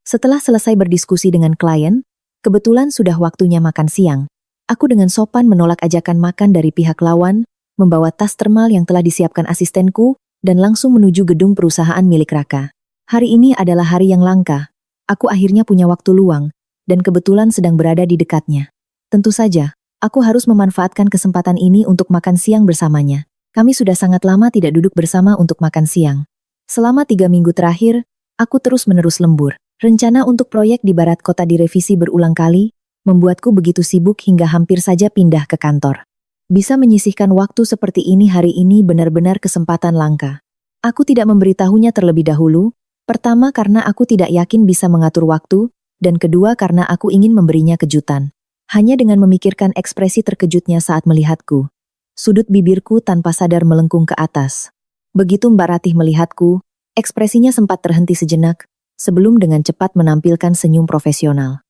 Setelah selesai berdiskusi dengan klien, kebetulan sudah waktunya makan siang. Aku dengan sopan menolak ajakan makan dari pihak lawan, membawa tas termal yang telah disiapkan asistenku, dan langsung menuju gedung perusahaan milik Raka. Hari ini adalah hari yang langka. Aku akhirnya punya waktu luang, dan kebetulan sedang berada di dekatnya. Tentu saja, aku harus memanfaatkan kesempatan ini untuk makan siang bersamanya. Kami sudah sangat lama tidak duduk bersama untuk makan siang. Selama 3 minggu terakhir, aku terus-menerus lembur. Rencana untuk proyek di Barat Kota direvisi berulang kali, membuatku begitu sibuk hingga hampir saja pindah ke kantor. Bisa menyisihkan waktu seperti ini hari ini benar-benar kesempatan langka. Aku tidak memberitahunya terlebih dahulu, pertama karena aku tidak yakin bisa mengatur waktu, dan kedua karena aku ingin memberinya kejutan. Hanya dengan memikirkan ekspresi terkejutnya saat melihatku. Sudut bibirku tanpa sadar melengkung ke atas. Begitu Mbak Ratih melihatku, ekspresinya sempat terhenti sejenak, sebelum dengan cepat menampilkan senyum profesional.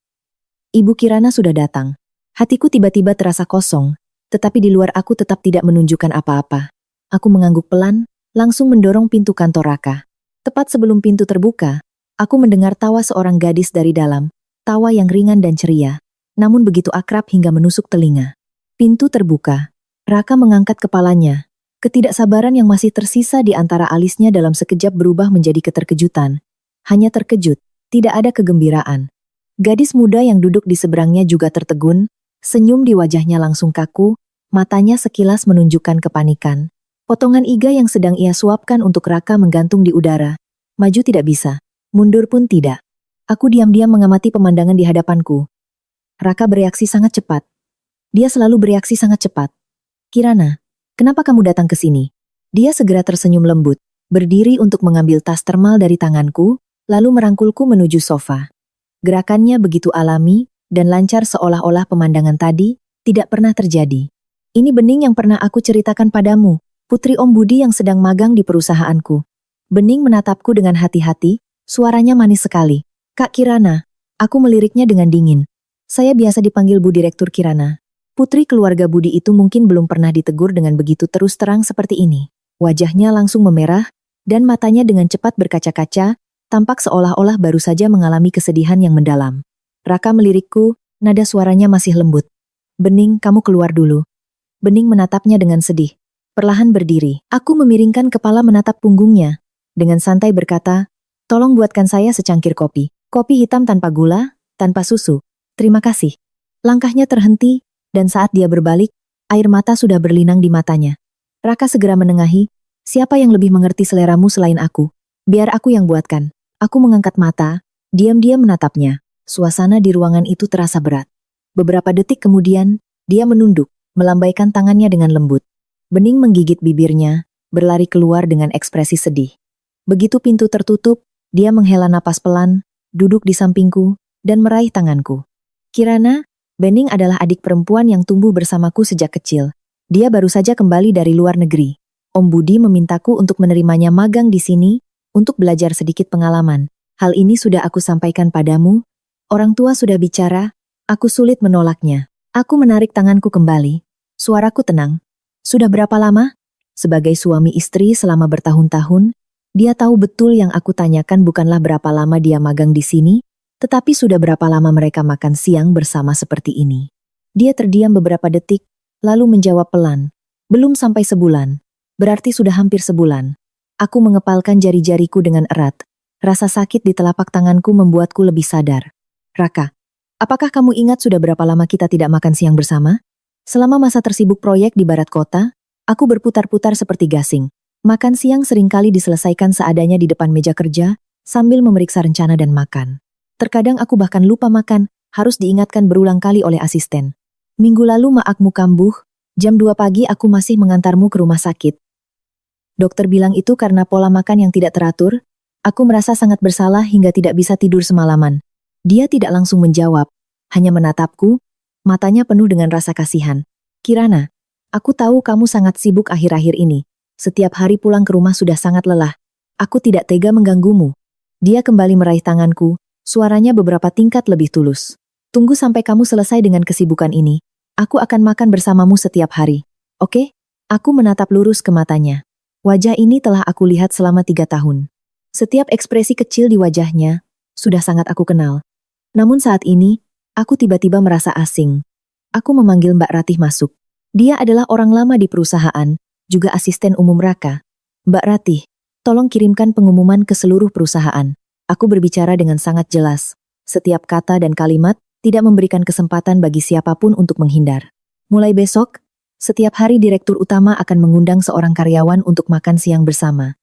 Ibu Kirana sudah datang. Hatiku tiba-tiba terasa kosong, tetapi di luar aku tetap tidak menunjukkan apa-apa. Aku mengangguk pelan, langsung mendorong pintu kantor Raka. Tepat sebelum pintu terbuka, aku mendengar tawa seorang gadis dari dalam, tawa yang ringan dan ceria, namun begitu akrab hingga menusuk telinga. Pintu terbuka. Raka mengangkat kepalanya. Ketidaksabaran yang masih tersisa di antara alisnya dalam sekejap berubah menjadi keterkejutan. Hanya terkejut, tidak ada kegembiraan. Gadis muda yang duduk di seberangnya juga tertegun, senyum di wajahnya langsung kaku, matanya sekilas menunjukkan kepanikan. Potongan iga yang sedang ia suapkan untuk Raka menggantung di udara. Maju tidak bisa, mundur pun tidak. Aku diam-diam mengamati pemandangan di hadapanku. Raka bereaksi sangat cepat. Dia selalu bereaksi sangat cepat. Kirana, kenapa kamu datang ke sini? Dia segera tersenyum lembut, berdiri untuk mengambil tas termal dari tanganku, lalu merangkulku menuju sofa. Gerakannya begitu alami dan lancar seolah-olah pemandangan tadi tidak pernah terjadi. Ini Bening yang pernah aku ceritakan padamu, putri Om Budi yang sedang magang di perusahaanku. Bening menatapku dengan hati-hati, suaranya manis sekali. Kak Kirana, aku meliriknya dengan dingin. Saya biasa dipanggil Bu Direktur Kirana. Putri keluarga Budi itu mungkin belum pernah ditegur dengan begitu terus terang seperti ini. Wajahnya langsung memerah, dan matanya dengan cepat berkaca-kaca, tampak seolah-olah baru saja mengalami kesedihan yang mendalam. Raka melirikku, nada suaranya masih lembut. Bening, kamu keluar dulu. Bening menatapnya dengan sedih. Perlahan berdiri, aku memiringkan kepala menatap punggungnya. Dengan santai berkata, tolong buatkan saya secangkir kopi. Kopi hitam tanpa gula, tanpa susu. Terima kasih. Langkahnya terhenti, dan saat dia berbalik, air mata sudah berlinang di matanya. Raka segera menengahi, siapa yang lebih mengerti seleramu selain aku? Biar aku yang buatkan. Aku mengangkat mata, diam-diam menatapnya. Suasana di ruangan itu terasa berat. Beberapa detik kemudian, dia menunduk, melambaikan tangannya dengan lembut. Bening menggigit bibirnya, berlari keluar dengan ekspresi sedih. Begitu pintu tertutup, dia menghela napas pelan, duduk di sampingku, dan meraih tanganku. Kirana, Bening adalah adik perempuan yang tumbuh bersamaku sejak kecil. Dia baru saja kembali dari luar negeri. Om Budi memintaku untuk menerimanya magang di sini, untuk belajar sedikit pengalaman. Hal ini sudah aku sampaikan padamu. Orang tua sudah bicara, aku sulit menolaknya. Aku menarik tanganku kembali. Suaraku tenang. Sudah berapa lama? Sebagai suami istri selama bertahun-tahun, dia tahu betul yang aku tanyakan bukanlah berapa lama dia magang di sini, tetapi sudah berapa lama mereka makan siang bersama seperti ini. Dia terdiam beberapa detik, lalu menjawab pelan. Belum sampai sebulan. Berarti sudah hampir sebulan. Aku mengepalkan jari-jariku dengan erat. Rasa sakit di telapak tanganku membuatku lebih sadar. Raka, apakah kamu ingat sudah berapa lama kita tidak makan siang bersama? Selama masa tersibuk proyek di Barat Kota, aku berputar-putar seperti gasing. Makan siang seringkali diselesaikan seadanya di depan meja kerja, sambil memeriksa rencana dan makan. Terkadang aku bahkan lupa makan, harus diingatkan berulang kali oleh asisten. Minggu lalu maakmu kambuh, jam 2 pagi aku masih mengantarmu ke rumah sakit. Dokter bilang itu karena pola makan yang tidak teratur. Aku merasa sangat bersalah hingga tidak bisa tidur semalaman. Dia tidak langsung menjawab, hanya menatapku, matanya penuh dengan rasa kasihan. Kirana, aku tahu kamu sangat sibuk akhir-akhir ini. Setiap hari pulang ke rumah sudah sangat lelah. Aku tidak tega mengganggumu. Dia kembali meraih tanganku. Suaranya beberapa tingkat lebih tulus. Tunggu sampai kamu selesai dengan kesibukan ini. Aku akan makan bersamamu setiap hari. Oke? Aku menatap lurus ke matanya. Wajah ini telah aku lihat selama 3 tahun. Setiap ekspresi kecil di wajahnya, sudah sangat aku kenal. Namun saat ini, aku tiba-tiba merasa asing. Aku memanggil Mbak Ratih masuk. Dia adalah orang lama di perusahaan, juga asisten umum Raka. Mbak Ratih, tolong kirimkan pengumuman ke seluruh perusahaan. Aku berbicara dengan sangat jelas. Setiap kata dan kalimat tidak memberikan kesempatan bagi siapapun untuk menghindar. Mulai besok, setiap hari direktur utama akan mengundang seorang karyawan untuk makan siang bersama.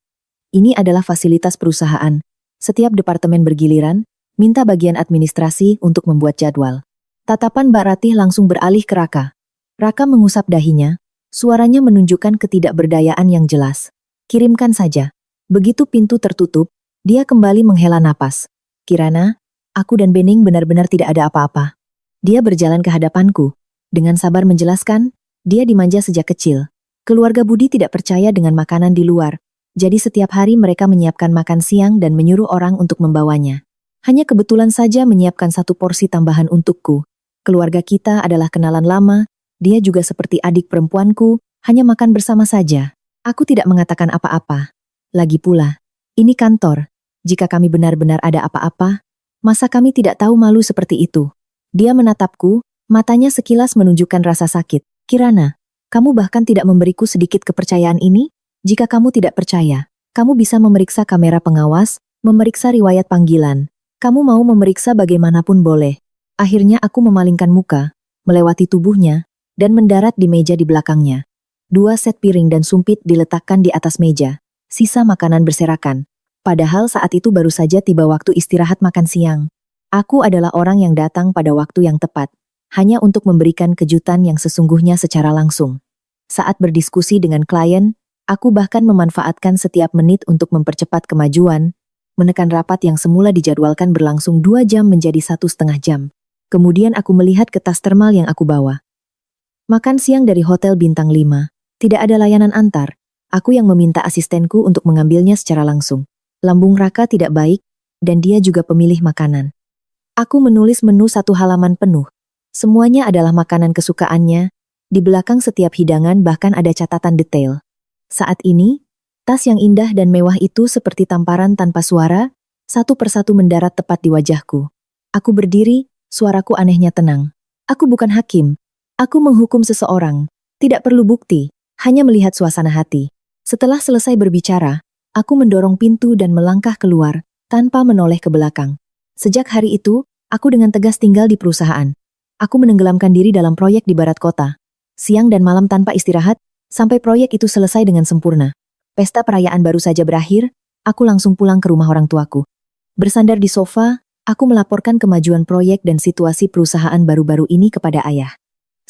Ini adalah fasilitas perusahaan. Setiap departemen bergiliran, minta bagian administrasi untuk membuat jadwal. Tatapan Mbak Ratih langsung beralih ke Raka. Raka mengusap dahinya, suaranya menunjukkan ketidakberdayaan yang jelas. Kirimkan saja. Begitu pintu tertutup, dia kembali menghela napas. Kirana, aku dan Bening benar-benar tidak ada apa-apa. Dia berjalan ke hadapanku. Dengan sabar menjelaskan, dia dimanja sejak kecil. Keluarga Budi tidak percaya dengan makanan di luar, jadi setiap hari mereka menyiapkan makan siang dan menyuruh orang untuk membawanya. Hanya kebetulan saja menyiapkan 1 porsi tambahan untukku. Keluarga kita adalah kenalan lama, dia juga seperti adik perempuanku, hanya makan bersama saja. Aku tidak mengatakan apa-apa. Lagi pula, ini kantor. Jika kami benar-benar ada apa-apa, masa kami tidak tahu malu seperti itu? Dia menatapku, matanya sekilas menunjukkan rasa sakit. Kirana, kamu bahkan tidak memberiku sedikit kepercayaan ini? Jika kamu tidak percaya, kamu bisa memeriksa kamera pengawas, memeriksa riwayat panggilan. Kamu mau memeriksa bagaimanapun boleh. Akhirnya aku memalingkan muka, melewati tubuhnya, dan mendarat di meja di belakangnya. 2 set piring dan sumpit diletakkan di atas meja. Sisa makanan berserakan. Padahal saat itu baru saja tiba waktu istirahat makan siang. Aku adalah orang yang datang pada waktu yang tepat, hanya untuk memberikan kejutan yang sesungguhnya secara langsung. Saat berdiskusi dengan klien, aku bahkan memanfaatkan setiap menit untuk mempercepat kemajuan, menekan rapat yang semula dijadwalkan berlangsung 2 jam menjadi 1,5 jam. Kemudian aku melihat ke tas termal yang aku bawa. Makan siang dari Hotel Bintang 5. Tidak ada layanan antar. Aku yang meminta asistenku untuk mengambilnya secara langsung. Lambung Raka tidak baik, dan dia juga pemilih makanan. Aku menulis menu 1 halaman penuh. Semuanya adalah makanan kesukaannya. Di belakang setiap hidangan bahkan ada catatan detail. Saat ini, tas yang indah dan mewah itu seperti tamparan tanpa suara, satu persatu mendarat tepat di wajahku. Aku berdiri, suaraku anehnya tenang. Aku bukan hakim. Aku menghukum seseorang. Tidak perlu bukti, hanya melihat suasana hati. Setelah selesai berbicara, aku mendorong pintu dan melangkah keluar, tanpa menoleh ke belakang. Sejak hari itu, aku dengan tegas tinggal di perusahaan. Aku menenggelamkan diri dalam proyek di barat kota. Siang dan malam tanpa istirahat, sampai proyek itu selesai dengan sempurna. Pesta perayaan baru saja berakhir, aku langsung pulang ke rumah orang tuaku. Bersandar di sofa, aku melaporkan kemajuan proyek dan situasi perusahaan baru-baru ini kepada ayah.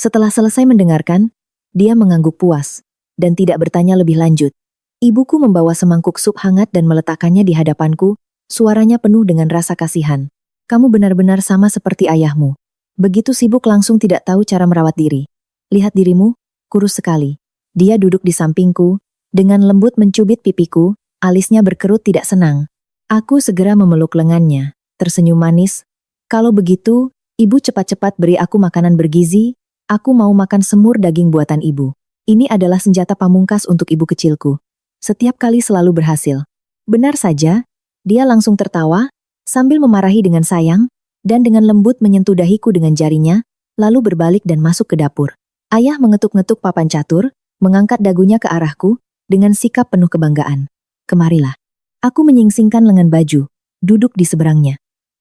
Setelah selesai mendengarkan, dia mengangguk puas, dan tidak bertanya lebih lanjut. Ibuku membawa semangkuk sup hangat dan meletakkannya di hadapanku, suaranya penuh dengan rasa kasihan. Kamu benar-benar sama seperti ayahmu. Begitu sibuk langsung tidak tahu cara merawat diri. Lihat dirimu, kurus sekali. Dia duduk di sampingku, dengan lembut mencubit pipiku, alisnya berkerut tidak senang. Aku segera memeluk lengannya, tersenyum manis. Kalau begitu, ibu cepat-cepat beri aku makanan bergizi, aku mau makan semur daging buatan ibu. Ini adalah senjata pamungkas untuk ibu kecilku. Setiap kali selalu berhasil. Benar saja, dia langsung tertawa, sambil memarahi dengan sayang, dan dengan lembut menyentuh dahiku dengan jarinya, lalu berbalik dan masuk ke dapur. Ayah mengetuk-ngetuk papan catur, mengangkat dagunya ke arahku, dengan sikap penuh kebanggaan. Kemarilah. Aku menyingsingkan lengan baju, duduk di seberangnya.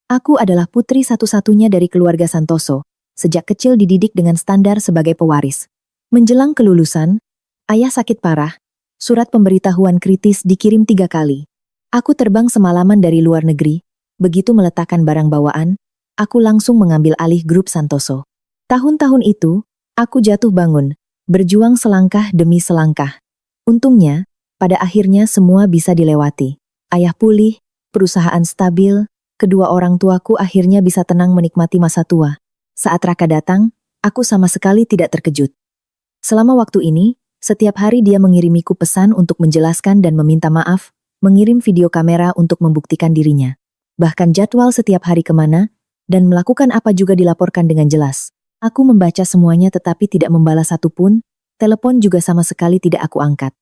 Aku adalah putri satu-satunya dari keluarga Santoso, sejak kecil dididik dengan standar sebagai pewaris. Menjelang kelulusan, ayah sakit parah, surat pemberitahuan kritis dikirim 3 kali. Aku terbang semalaman dari luar negeri, begitu meletakkan barang bawaan, aku langsung mengambil alih grup Santoso. Tahun-tahun itu, aku jatuh bangun, berjuang selangkah demi selangkah. Untungnya, pada akhirnya semua bisa dilewati. Ayah pulih, perusahaan stabil, kedua orang tuaku akhirnya bisa tenang menikmati masa tua. Saat Raka datang, aku sama sekali tidak terkejut. Selama waktu ini, setiap hari dia mengirimiku pesan untuk menjelaskan dan meminta maaf, mengirim video kamera untuk membuktikan dirinya. Bahkan jadwal setiap hari kemana, dan melakukan apa juga dilaporkan dengan jelas. Aku membaca semuanya tetapi tidak membalas satupun, telepon juga sama sekali tidak aku angkat.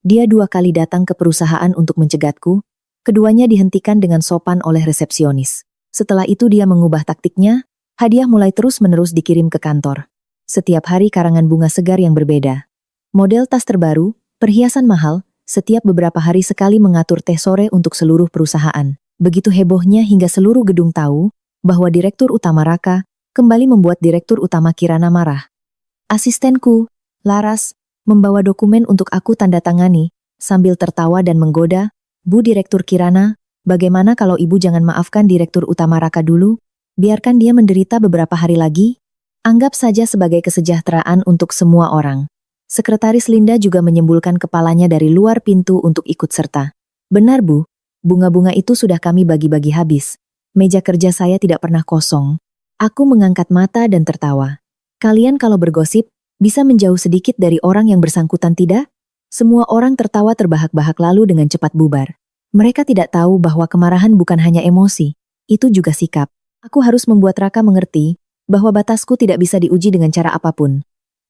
Dia 2 kali datang ke perusahaan untuk mencegatku, keduanya dihentikan dengan sopan oleh resepsionis. Setelah itu dia mengubah taktiknya, hadiah mulai terus-menerus dikirim ke kantor. Setiap hari karangan bunga segar yang berbeda. Model tas terbaru, perhiasan mahal, setiap beberapa hari sekali mengatur teh sore untuk seluruh perusahaan. Begitu hebohnya hingga seluruh gedung tahu bahwa Direktur Utama Raka kembali membuat Direktur Utama Kirana marah. Asistenku, Laras, membawa dokumen untuk aku tanda tangani, sambil tertawa dan menggoda, Bu Direktur Kirana, bagaimana kalau Ibu jangan maafkan Direktur Utama Raka dulu? Biarkan dia menderita beberapa hari lagi? Anggap saja sebagai kesejahteraan untuk semua orang. Sekretaris Linda juga menyembulkan kepalanya dari luar pintu untuk ikut serta. Benar Bu, bunga-bunga itu sudah kami bagi-bagi habis. Meja kerja saya tidak pernah kosong. Aku mengangkat mata dan tertawa. Kalian kalau bergosip, bisa menjauh sedikit dari orang yang bersangkutan tidak? Semua orang tertawa terbahak-bahak lalu dengan cepat bubar. Mereka tidak tahu bahwa kemarahan bukan hanya emosi, itu juga sikap. Aku harus membuat Raka mengerti bahwa batasku tidak bisa diuji dengan cara apapun.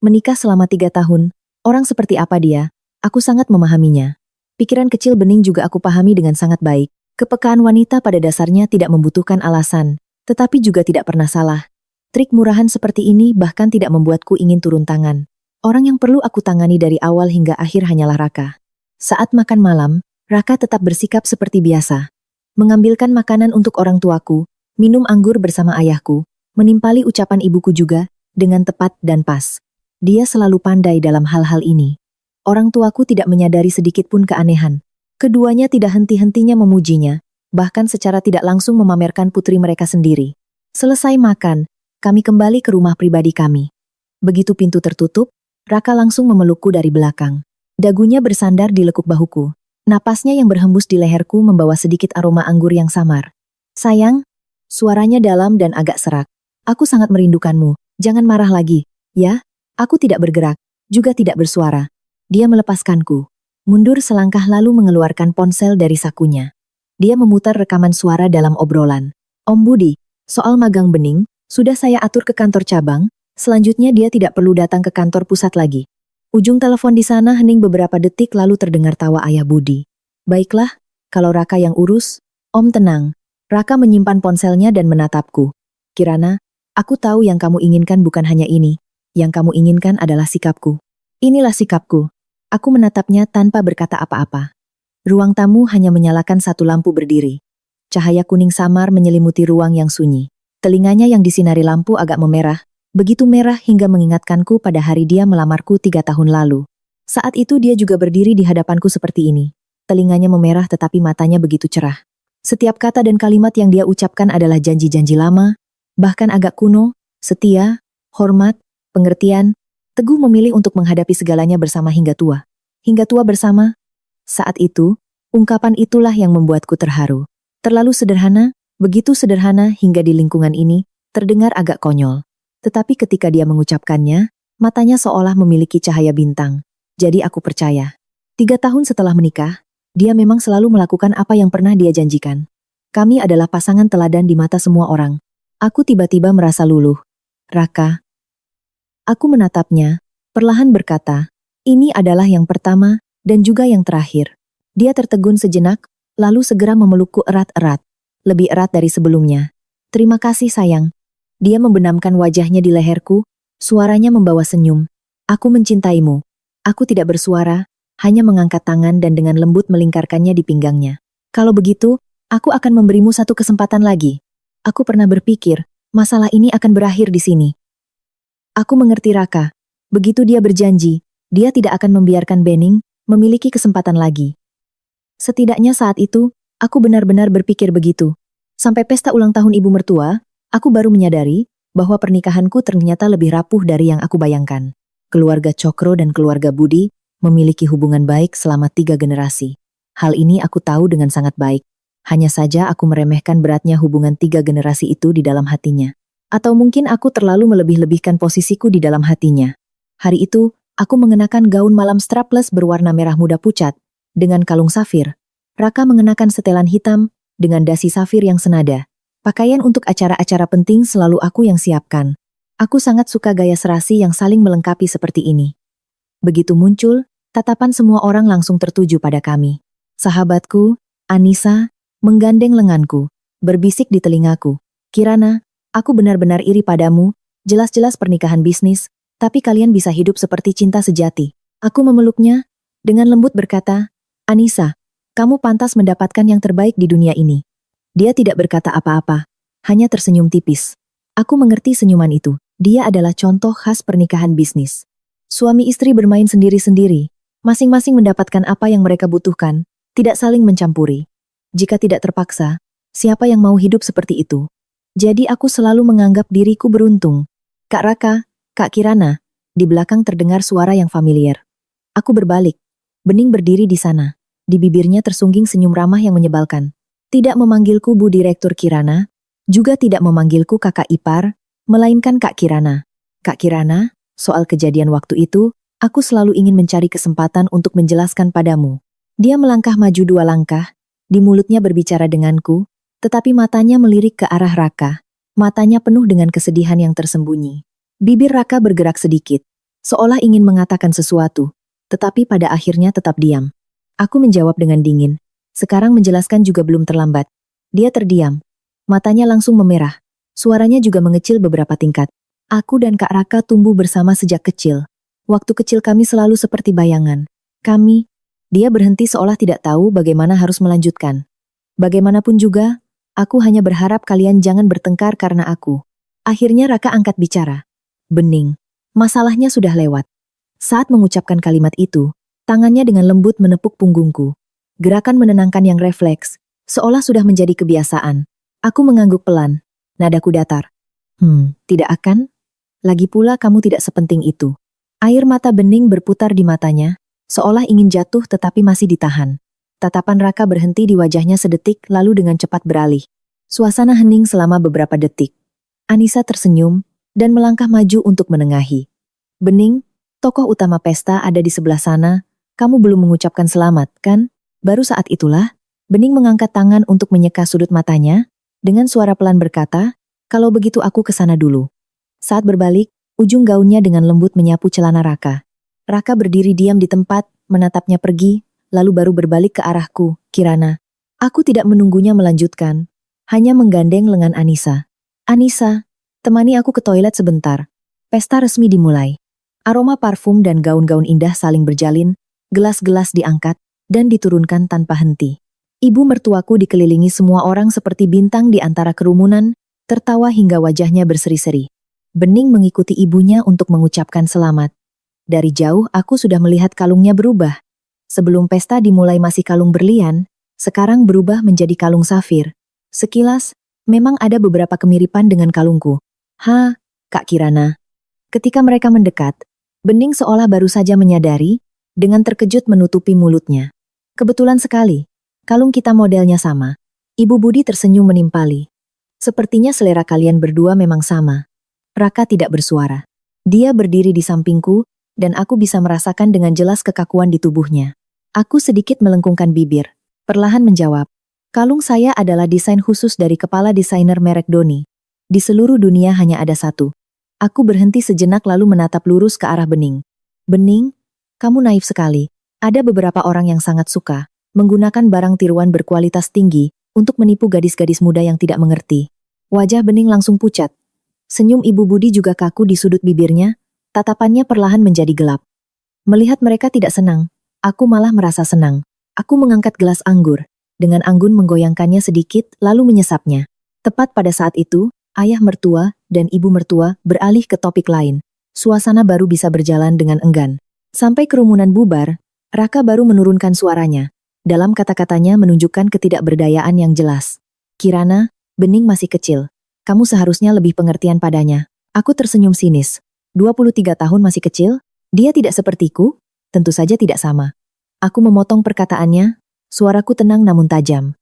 Menikah selama 3 tahun, orang seperti apa dia, aku sangat memahaminya. Pikiran kecil bening juga aku pahami dengan sangat baik. Kepekaan wanita pada dasarnya tidak membutuhkan alasan, tetapi juga tidak pernah salah. Trik murahan seperti ini bahkan tidak membuatku ingin turun tangan. Orang yang perlu aku tangani dari awal hingga akhir hanyalah Raka. Saat makan malam, Raka tetap bersikap seperti biasa. Mengambilkan makanan untuk orang tuaku, minum anggur bersama ayahku, menimpali ucapan ibuku juga, dengan tepat dan pas. Dia selalu pandai dalam hal-hal ini. Orang tuaku tidak menyadari sedikit pun keanehan. Keduanya tidak henti-hentinya memujinya, bahkan secara tidak langsung memamerkan putri mereka sendiri. Selesai makan, kami kembali ke rumah pribadi kami. Begitu pintu tertutup, Raka langsung memelukku dari belakang. Dagunya bersandar di lekuk bahuku. Napasnya yang berhembus di leherku membawa sedikit aroma anggur yang samar. Sayang, suaranya dalam dan agak serak. Aku sangat merindukanmu, jangan marah lagi, ya? Aku tidak bergerak, juga tidak bersuara. Dia melepaskanku. Mundur selangkah lalu mengeluarkan ponsel dari sakunya. Dia memutar rekaman suara dalam obrolan. Om Budi, soal magang bening, sudah saya atur ke kantor cabang, selanjutnya dia tidak perlu datang ke kantor pusat lagi. Ujung telepon di sana hening beberapa detik lalu terdengar tawa ayah Budi. Baiklah, kalau Raka yang urus, Om tenang. Raka menyimpan ponselnya dan menatapku. Kirana, aku tahu yang kamu inginkan bukan hanya ini. Yang kamu inginkan adalah sikapku. Inilah sikapku. Aku menatapnya tanpa berkata apa-apa. Ruang tamu hanya menyalakan satu lampu berdiri. Cahaya kuning samar menyelimuti ruang yang sunyi. Telinganya yang disinari lampu agak memerah, begitu merah hingga mengingatkanku pada hari dia melamarku 3 tahun lalu. Saat itu dia juga berdiri di hadapanku seperti ini. Telinganya memerah tetapi matanya begitu cerah. Setiap kata dan kalimat yang dia ucapkan adalah janji-janji lama, bahkan agak kuno, setia, hormat, pengertian, teguh memilih untuk menghadapi segalanya bersama hingga tua. Hingga tua bersama. Saat itu, ungkapan itulah yang membuatku terharu. Terlalu sederhana, begitu sederhana hingga di lingkungan ini, terdengar agak konyol. Tetapi ketika dia mengucapkannya, matanya seolah memiliki cahaya bintang. Jadi aku percaya. 3 tahun setelah menikah, dia memang selalu melakukan apa yang pernah dia janjikan. Kami adalah pasangan teladan di mata semua orang. Aku tiba-tiba merasa luluh. Raka. Aku menatapnya, perlahan berkata, ini adalah yang pertama, dan juga yang terakhir. Dia tertegun sejenak, lalu segera memelukku erat-erat. Lebih erat dari sebelumnya. Terima kasih sayang. Dia membenamkan wajahnya di leherku, suaranya membawa senyum. Aku mencintaimu. Aku tidak bersuara, hanya mengangkat tangan dan dengan lembut melingkarkannya di pinggangnya. Kalau begitu, aku akan memberimu satu kesempatan lagi. Aku pernah berpikir, masalah ini akan berakhir di sini. Aku mengerti Raka. Begitu dia berjanji, dia tidak akan membiarkan Bening memiliki kesempatan lagi. Setidaknya saat itu, aku benar-benar berpikir begitu. Sampai pesta ulang tahun ibu mertua, aku baru menyadari bahwa pernikahanku ternyata lebih rapuh dari yang aku bayangkan. Keluarga Cokro dan keluarga Budi memiliki hubungan baik selama 3 generasi. Hal ini aku tahu dengan sangat baik. Hanya saja aku meremehkan beratnya hubungan 3 generasi itu di dalam hatinya. Atau mungkin aku terlalu melebih-lebihkan posisiku di dalam hatinya. Hari itu, aku mengenakan gaun malam strapless berwarna merah muda pucat, dengan kalung safir. Raka mengenakan setelan hitam, dengan dasi safir yang senada. Pakaian untuk acara-acara penting selalu aku yang siapkan. Aku sangat suka gaya serasi yang saling melengkapi seperti ini. Begitu muncul, tatapan semua orang langsung tertuju pada kami. Sahabatku, Anissa, menggandeng lenganku. berbisik di telingaku. Kirana, aku benar-benar iri padamu, jelas-jelas pernikahan bisnis, tapi kalian bisa hidup seperti cinta sejati. Aku memeluknya, dengan lembut berkata, Anissa, kamu pantas mendapatkan yang terbaik di dunia ini. Dia tidak berkata apa-apa, hanya tersenyum tipis. Aku mengerti senyuman itu. Dia adalah contoh khas pernikahan bisnis. Suami istri bermain sendiri-sendiri, masing-masing mendapatkan apa yang mereka butuhkan, tidak saling mencampuri. Jika tidak terpaksa, siapa yang mau hidup seperti itu? Jadi aku selalu menganggap diriku beruntung. Kak Raka, Kak Kirana, di belakang terdengar suara yang familiar. Aku berbalik. Bening berdiri di sana. Di bibirnya tersungging senyum ramah yang menyebalkan. Tidak memanggilku Bu Direktur Kirana, juga tidak memanggilku kakak ipar, melainkan Kak Kirana. Kak Kirana, soal kejadian waktu itu, aku selalu ingin mencari kesempatan untuk menjelaskan padamu. Dia melangkah maju 2 langkah, di mulutnya berbicara denganku, tetapi matanya melirik ke arah Raka. Matanya penuh dengan kesedihan yang tersembunyi. Bibir Raka bergerak sedikit, seolah ingin mengatakan sesuatu, tetapi pada akhirnya tetap diam. Aku menjawab dengan dingin. Sekarang menjelaskan juga belum terlambat. Dia terdiam. Matanya langsung memerah. Suaranya juga mengecil beberapa tingkat. Aku dan Kak Raka tumbuh bersama sejak kecil. Waktu kecil kami selalu seperti bayangan. Dia berhenti seolah tidak tahu bagaimana harus melanjutkan. Bagaimanapun juga, aku hanya berharap kalian jangan bertengkar karena aku. Akhirnya Raka angkat bicara. Bening, masalahnya sudah lewat. Saat mengucapkan kalimat itu, tangannya dengan lembut menepuk punggungku. Gerakan menenangkan yang refleks, seolah sudah menjadi kebiasaan. Aku mengangguk pelan, nadaku datar. Tidak akan? Lagi pula kamu tidak sepenting itu. Air mata Bening berputar di matanya, seolah ingin jatuh tetapi masih ditahan. Tatapan Raka berhenti di wajahnya sedetik lalu dengan cepat beralih. Suasana hening selama beberapa detik. Anissa tersenyum, dan melangkah maju untuk menengahi. Bening, tokoh utama pesta ada di sebelah sana, kamu belum mengucapkan selamat, kan? Baru saat itulah, Bening mengangkat tangan untuk menyeka sudut matanya, dengan suara pelan berkata, kalau begitu aku ke sana dulu. Saat berbalik, ujung gaunnya dengan lembut menyapu celana Raka. Raka berdiri diam di tempat, menatapnya pergi, lalu baru berbalik ke arahku, Kirana. Aku tidak menunggunya melanjutkan, hanya menggandeng lengan Anissa. Anissa, temani aku ke toilet sebentar. Pesta resmi dimulai. Aroma parfum dan gaun-gaun indah saling berjalin, gelas-gelas diangkat, dan diturunkan tanpa henti. Ibu mertuaku dikelilingi semua orang seperti bintang di antara kerumunan, tertawa hingga wajahnya berseri-seri. Bening mengikuti ibunya untuk mengucapkan selamat. Dari jauh aku sudah melihat kalungnya berubah. Sebelum pesta dimulai masih kalung berlian, sekarang berubah menjadi kalung safir. Sekilas, memang ada beberapa kemiripan dengan kalungku. Kak Kirana. Ketika mereka mendekat, Bening seolah baru saja menyadari, dengan terkejut menutupi mulutnya. Kebetulan sekali, kalung kita modelnya sama. Ibu Budi tersenyum menimpali. Sepertinya selera kalian berdua memang sama. Raka tidak bersuara. Dia berdiri di sampingku, dan aku bisa merasakan dengan jelas kekakuan di tubuhnya. Aku sedikit melengkungkan bibir, perlahan menjawab. Kalung saya adalah desain khusus dari kepala desainer merek Doni. Di seluruh dunia hanya ada satu. Aku berhenti sejenak lalu menatap lurus ke arah Bening. Bening, kamu naif sekali. Ada beberapa orang yang sangat suka menggunakan barang tiruan berkualitas tinggi untuk menipu gadis-gadis muda yang tidak mengerti. Wajah Bening langsung pucat. Senyum Ibu Budi juga kaku di sudut bibirnya, tatapannya perlahan menjadi gelap. Melihat mereka tidak senang, aku malah merasa senang. Aku mengangkat gelas anggur, dengan anggun menggoyangkannya sedikit lalu menyesapnya. Tepat pada saat itu, ayah mertua dan ibu mertua beralih ke topik lain. Suasana baru bisa berjalan dengan enggan. Sampai kerumunan bubar, Raka baru menurunkan suaranya. Dalam kata-katanya menunjukkan ketidakberdayaan yang jelas. Kirana, Bening masih kecil. Kamu seharusnya lebih pengertian padanya. Aku tersenyum sinis. 23 tahun masih kecil? Dia tidak sepertiku? Tentu saja tidak sama. Aku memotong perkataannya, suaraku tenang namun tajam.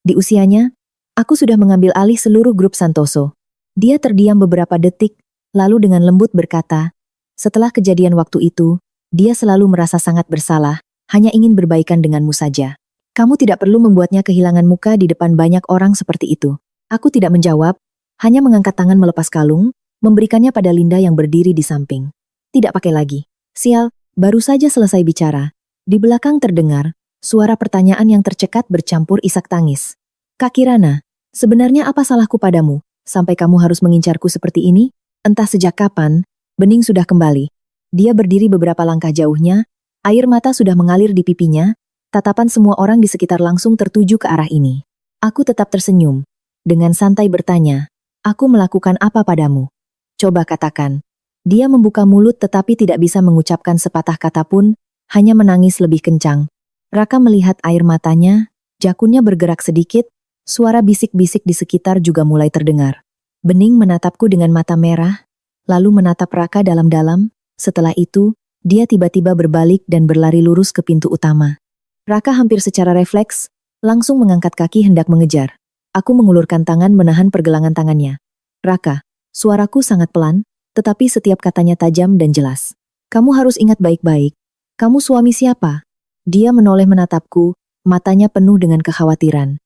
Di usianya, aku sudah mengambil alih seluruh grup Santoso. Dia terdiam beberapa detik, lalu dengan lembut berkata, setelah kejadian waktu itu, dia selalu merasa sangat bersalah, hanya ingin berbaikan denganmu saja. Kamu tidak perlu membuatnya kehilangan muka di depan banyak orang seperti itu. Aku tidak menjawab, hanya mengangkat tangan melepas kalung, memberikannya pada Linda yang berdiri di samping. Tidak pakai lagi. Sial, baru saja selesai bicara. Di belakang terdengar, Suara pertanyaan yang tercekat bercampur isak tangis. Kak Kirana, sebenarnya apa salahku padamu, sampai kamu harus mengincarku seperti ini? Entah sejak kapan, Bening sudah kembali. Dia berdiri beberapa langkah jauhnya, air mata sudah mengalir di pipinya, tatapan semua orang di sekitar langsung tertuju ke arah ini. Aku tetap tersenyum. Dengan santai bertanya, aku melakukan apa padamu? Coba katakan. Dia membuka mulut tetapi tidak bisa mengucapkan sepatah kata pun, hanya menangis lebih kencang. Raka melihat air matanya, jakunnya bergerak sedikit, suara bisik-bisik di sekitar juga mulai terdengar. Bening menatapku dengan mata merah, lalu menatap Raka dalam-dalam, setelah itu, dia tiba-tiba berbalik dan berlari lurus ke pintu utama. Raka hampir secara refleks, langsung mengangkat kaki hendak mengejar. Aku mengulurkan tangan menahan pergelangan tangannya. Raka, suaraku sangat pelan, tetapi setiap katanya tajam dan jelas. Kamu harus ingat baik-baik. Kamu suami siapa? Dia menoleh menatapku, matanya penuh dengan kekhawatiran.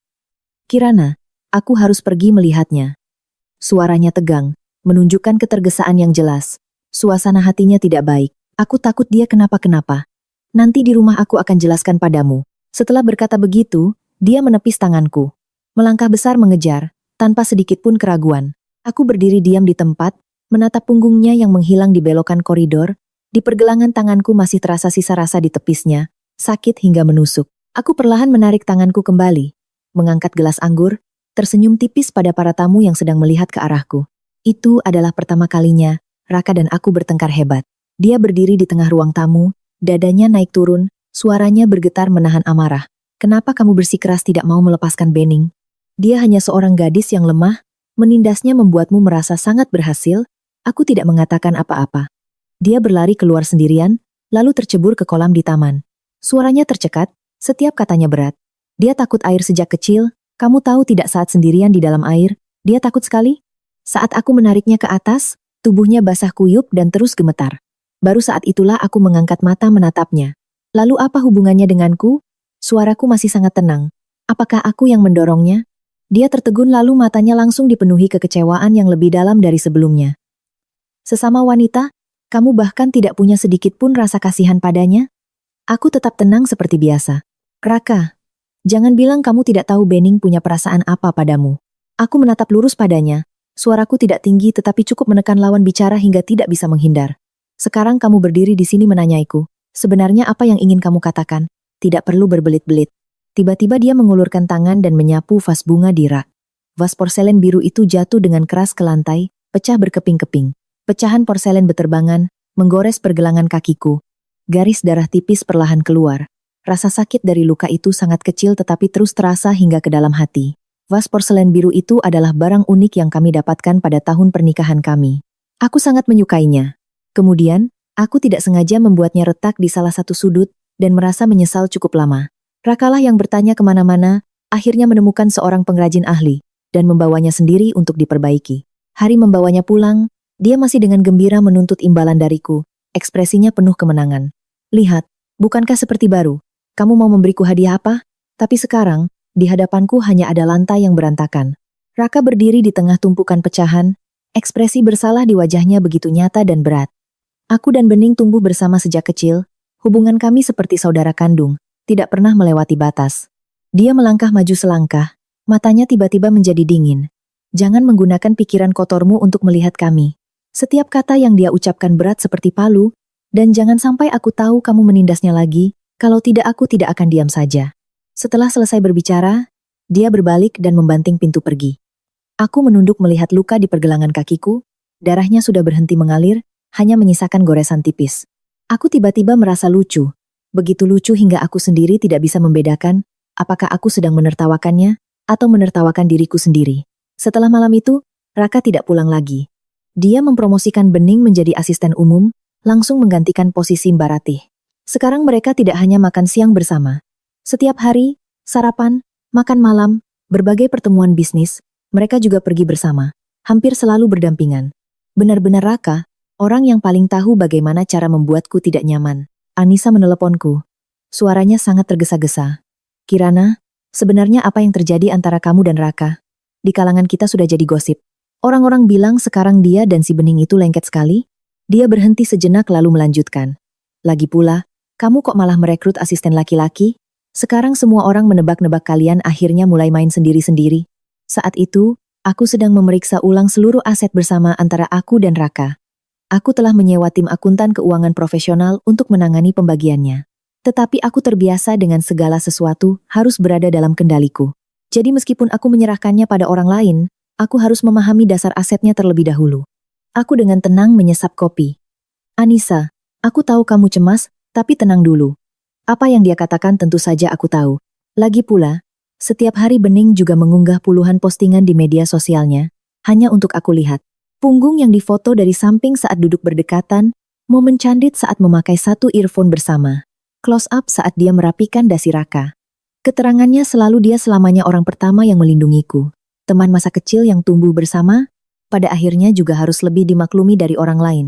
Kirana, aku harus pergi melihatnya. Suaranya tegang, menunjukkan ketergesaan yang jelas. Suasana hatinya tidak baik. Aku takut dia kenapa-kenapa. Nanti di rumah aku akan jelaskan padamu. Setelah berkata begitu, dia menepis tanganku. Melangkah besar mengejar, tanpa sedikit pun keraguan. Aku berdiri diam di tempat, menatap punggungnya yang menghilang di belokan koridor. Di pergelangan tanganku masih terasa sisa rasa di tepisnya, sakit hingga menusuk. Aku perlahan menarik tanganku kembali, mengangkat gelas anggur, tersenyum tipis pada para tamu yang sedang melihat ke arahku. Itu adalah pertama kalinya, Raka dan aku bertengkar hebat. Dia berdiri di tengah ruang tamu, dadanya naik turun, suaranya bergetar menahan amarah. Kenapa kamu bersikeras tidak mau melepaskan Bening? Dia hanya seorang gadis yang lemah, menindasnya membuatmu merasa sangat berhasil. Aku tidak mengatakan apa-apa. Dia berlari keluar sendirian, lalu tercebur ke kolam di taman. Suaranya tercekat, setiap katanya berat. Dia takut air sejak kecil, kamu tahu tidak saat sendirian di dalam air, dia takut sekali. Saat aku menariknya ke atas, tubuhnya basah kuyup dan terus gemetar. Baru saat itulah aku mengangkat mata menatapnya. Lalu apa hubungannya denganku? Suaraku masih sangat tenang. Apakah aku yang mendorongnya? Dia tertegun lalu matanya langsung dipenuhi kekecewaan yang lebih dalam dari sebelumnya. Sesama wanita, kamu bahkan tidak punya sedikit pun rasa kasihan padanya? Aku tetap tenang seperti biasa. Raka, jangan bilang kamu tidak tahu Bening punya perasaan apa padamu. Aku menatap lurus padanya. Suaraku tidak tinggi tetapi cukup menekan lawan bicara hingga tidak bisa menghindar. Sekarang kamu berdiri di sini menanyaiku. Sebenarnya apa yang ingin kamu katakan? Tidak perlu berbelit-belit. Tiba-tiba dia mengulurkan tangan dan menyapu vas bunga di rak. Vas porselen biru itu jatuh dengan keras ke lantai, pecah berkeping-keping. Pecahan porselen beterbangan, menggores pergelangan kakiku. Garis darah tipis perlahan keluar. Rasa sakit dari luka itu sangat kecil tetapi terus terasa hingga ke dalam hati. Vas porselen biru itu adalah barang unik yang kami dapatkan pada tahun pernikahan kami. Aku sangat menyukainya. Kemudian, aku tidak sengaja membuatnya retak di salah satu sudut dan merasa menyesal cukup lama. Rakalah yang bertanya kemana-mana, akhirnya menemukan seorang pengrajin ahli dan membawanya sendiri untuk diperbaiki. Hari membawanya pulang, dia masih dengan gembira menuntut imbalan dariku. Ekspresinya penuh kemenangan. Lihat, bukankah seperti baru? Kamu mau memberiku hadiah apa? Tapi sekarang, di hadapanku hanya ada lantai yang berantakan. Raka berdiri di tengah tumpukan pecahan, ekspresi bersalah di wajahnya begitu nyata dan berat. Aku dan Bening tumbuh bersama sejak kecil, hubungan kami seperti saudara kandung, tidak pernah melewati batas. Dia melangkah maju selangkah, matanya tiba-tiba menjadi dingin. Jangan menggunakan pikiran kotormu untuk melihat kami. Setiap kata yang dia ucapkan berat seperti palu, dan jangan sampai aku tahu kamu menindasnya lagi, kalau tidak aku tidak akan diam saja. Setelah selesai berbicara, dia berbalik dan membanting pintu pergi. Aku menunduk melihat luka di pergelangan kakiku, darahnya sudah berhenti mengalir, hanya menyisakan goresan tipis. Aku tiba-tiba merasa lucu, begitu lucu hingga aku sendiri tidak bisa membedakan, apakah aku sedang menertawakannya, atau menertawakan diriku sendiri. Setelah malam itu, Raka tidak pulang lagi. Dia mempromosikan Bening menjadi asisten umum, langsung menggantikan posisi Mbak Ratih. Sekarang mereka tidak hanya makan siang bersama. Setiap hari, sarapan, makan malam, berbagai pertemuan bisnis, mereka juga pergi bersama, hampir selalu berdampingan. Benar-benar Raka, orang yang paling tahu bagaimana cara membuatku tidak nyaman. Anissa meneleponku. Suaranya sangat tergesa-gesa. Kirana, sebenarnya apa yang terjadi antara kamu dan Raka? Di kalangan kita sudah jadi gosip. Orang-orang bilang sekarang dia dan si Bening itu lengket sekali. Dia berhenti sejenak lalu melanjutkan. Lagi pula, kamu kok malah merekrut asisten laki-laki? Sekarang semua orang menebak-nebak kalian akhirnya mulai main sendiri-sendiri. Saat itu, aku sedang memeriksa ulang seluruh aset bersama antara aku dan Raka. Aku telah menyewa tim akuntan keuangan profesional untuk menangani pembagiannya. Tetapi aku terbiasa dengan segala sesuatu harus berada dalam kendaliku. Jadi meskipun aku menyerahkannya pada orang lain, aku harus memahami dasar asetnya terlebih dahulu. Aku dengan tenang menyesap kopi. Anissa, aku tahu kamu cemas, tapi tenang dulu. Apa yang dia katakan tentu saja aku tahu. Lagi pula, setiap hari Bening juga mengunggah puluhan postingan di media sosialnya, hanya untuk aku lihat. Punggung yang difoto dari samping saat duduk berdekatan, momen candid saat memakai satu earphone bersama, close up saat dia merapikan dasi Raka. Keterangannya selalu dia selamanya orang pertama yang melindungiku. Teman masa kecil yang tumbuh bersama, pada akhirnya juga harus lebih dimaklumi dari orang lain.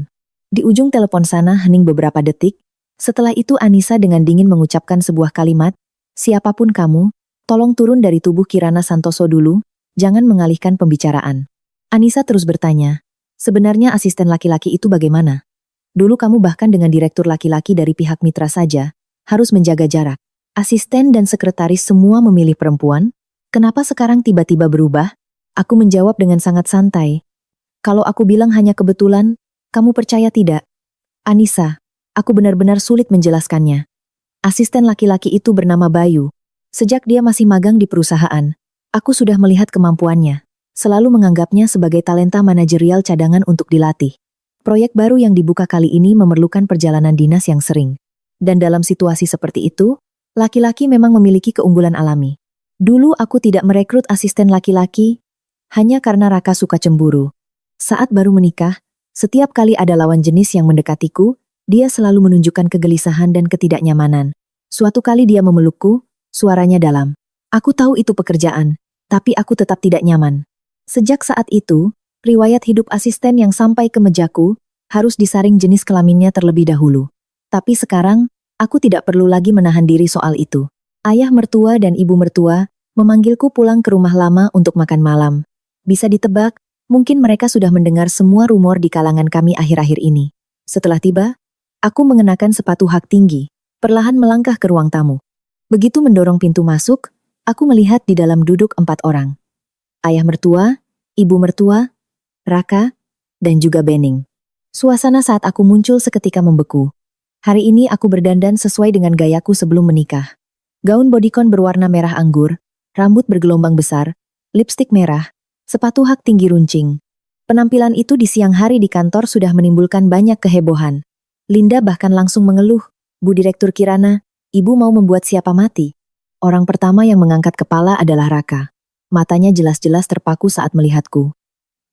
Di ujung telepon sana hening beberapa detik. Setelah itu Anissa dengan dingin mengucapkan sebuah kalimat, "Siapapun kamu, tolong turun dari tubuh Kirana Santoso dulu, jangan mengalihkan pembicaraan." Anissa terus bertanya, "Sebenarnya asisten laki-laki itu bagaimana? Dulu kamu bahkan dengan direktur laki-laki dari pihak mitra saja, harus menjaga jarak. Asisten dan sekretaris semua memilih perempuan, kenapa sekarang tiba-tiba berubah?" Aku menjawab dengan sangat santai, "Kalau aku bilang hanya kebetulan, kamu percaya tidak?" "Anissa, aku benar-benar sulit menjelaskannya. Asisten laki-laki itu bernama Bayu. Sejak dia masih magang di perusahaan, aku sudah melihat kemampuannya. Selalu menganggapnya sebagai talenta manajerial cadangan untuk dilatih. Proyek baru yang dibuka kali ini memerlukan perjalanan dinas yang sering. Dan dalam situasi seperti itu, laki-laki memang memiliki keunggulan alami. Dulu aku tidak merekrut asisten laki-laki, hanya karena Raka suka cemburu. Saat baru menikah, setiap kali ada lawan jenis yang mendekatiku, dia selalu menunjukkan kegelisahan dan ketidaknyamanan. Suatu kali dia memelukku, suaranya dalam. Aku tahu itu pekerjaan, tapi aku tetap tidak nyaman. Sejak saat itu, riwayat hidup asisten yang sampai ke mejaku harus disaring jenis kelaminnya terlebih dahulu. Tapi sekarang, aku tidak perlu lagi menahan diri soal itu. Ayah mertua dan ibu mertua memanggilku pulang ke rumah lama untuk makan malam. Bisa ditebak, mungkin mereka sudah mendengar semua rumor di kalangan kami akhir-akhir ini. Setelah tiba, aku mengenakan sepatu hak tinggi, perlahan melangkah ke ruang tamu. Begitu mendorong pintu masuk, aku melihat di dalam duduk 4 orang. Ayah mertua, ibu mertua, Raka, dan juga Bening. Suasana saat aku muncul seketika membeku. Hari ini aku berdandan sesuai dengan gayaku sebelum menikah. Gaun bodycon berwarna merah anggur, rambut bergelombang besar, lipstik merah, sepatu hak tinggi runcing. Penampilan itu di siang hari di kantor sudah menimbulkan banyak kehebohan. Linda bahkan langsung mengeluh, "Bu Direktur Kirana, Ibu mau membuat siapa mati?" Orang pertama yang mengangkat kepala adalah Raka. Matanya jelas-jelas terpaku saat melihatku.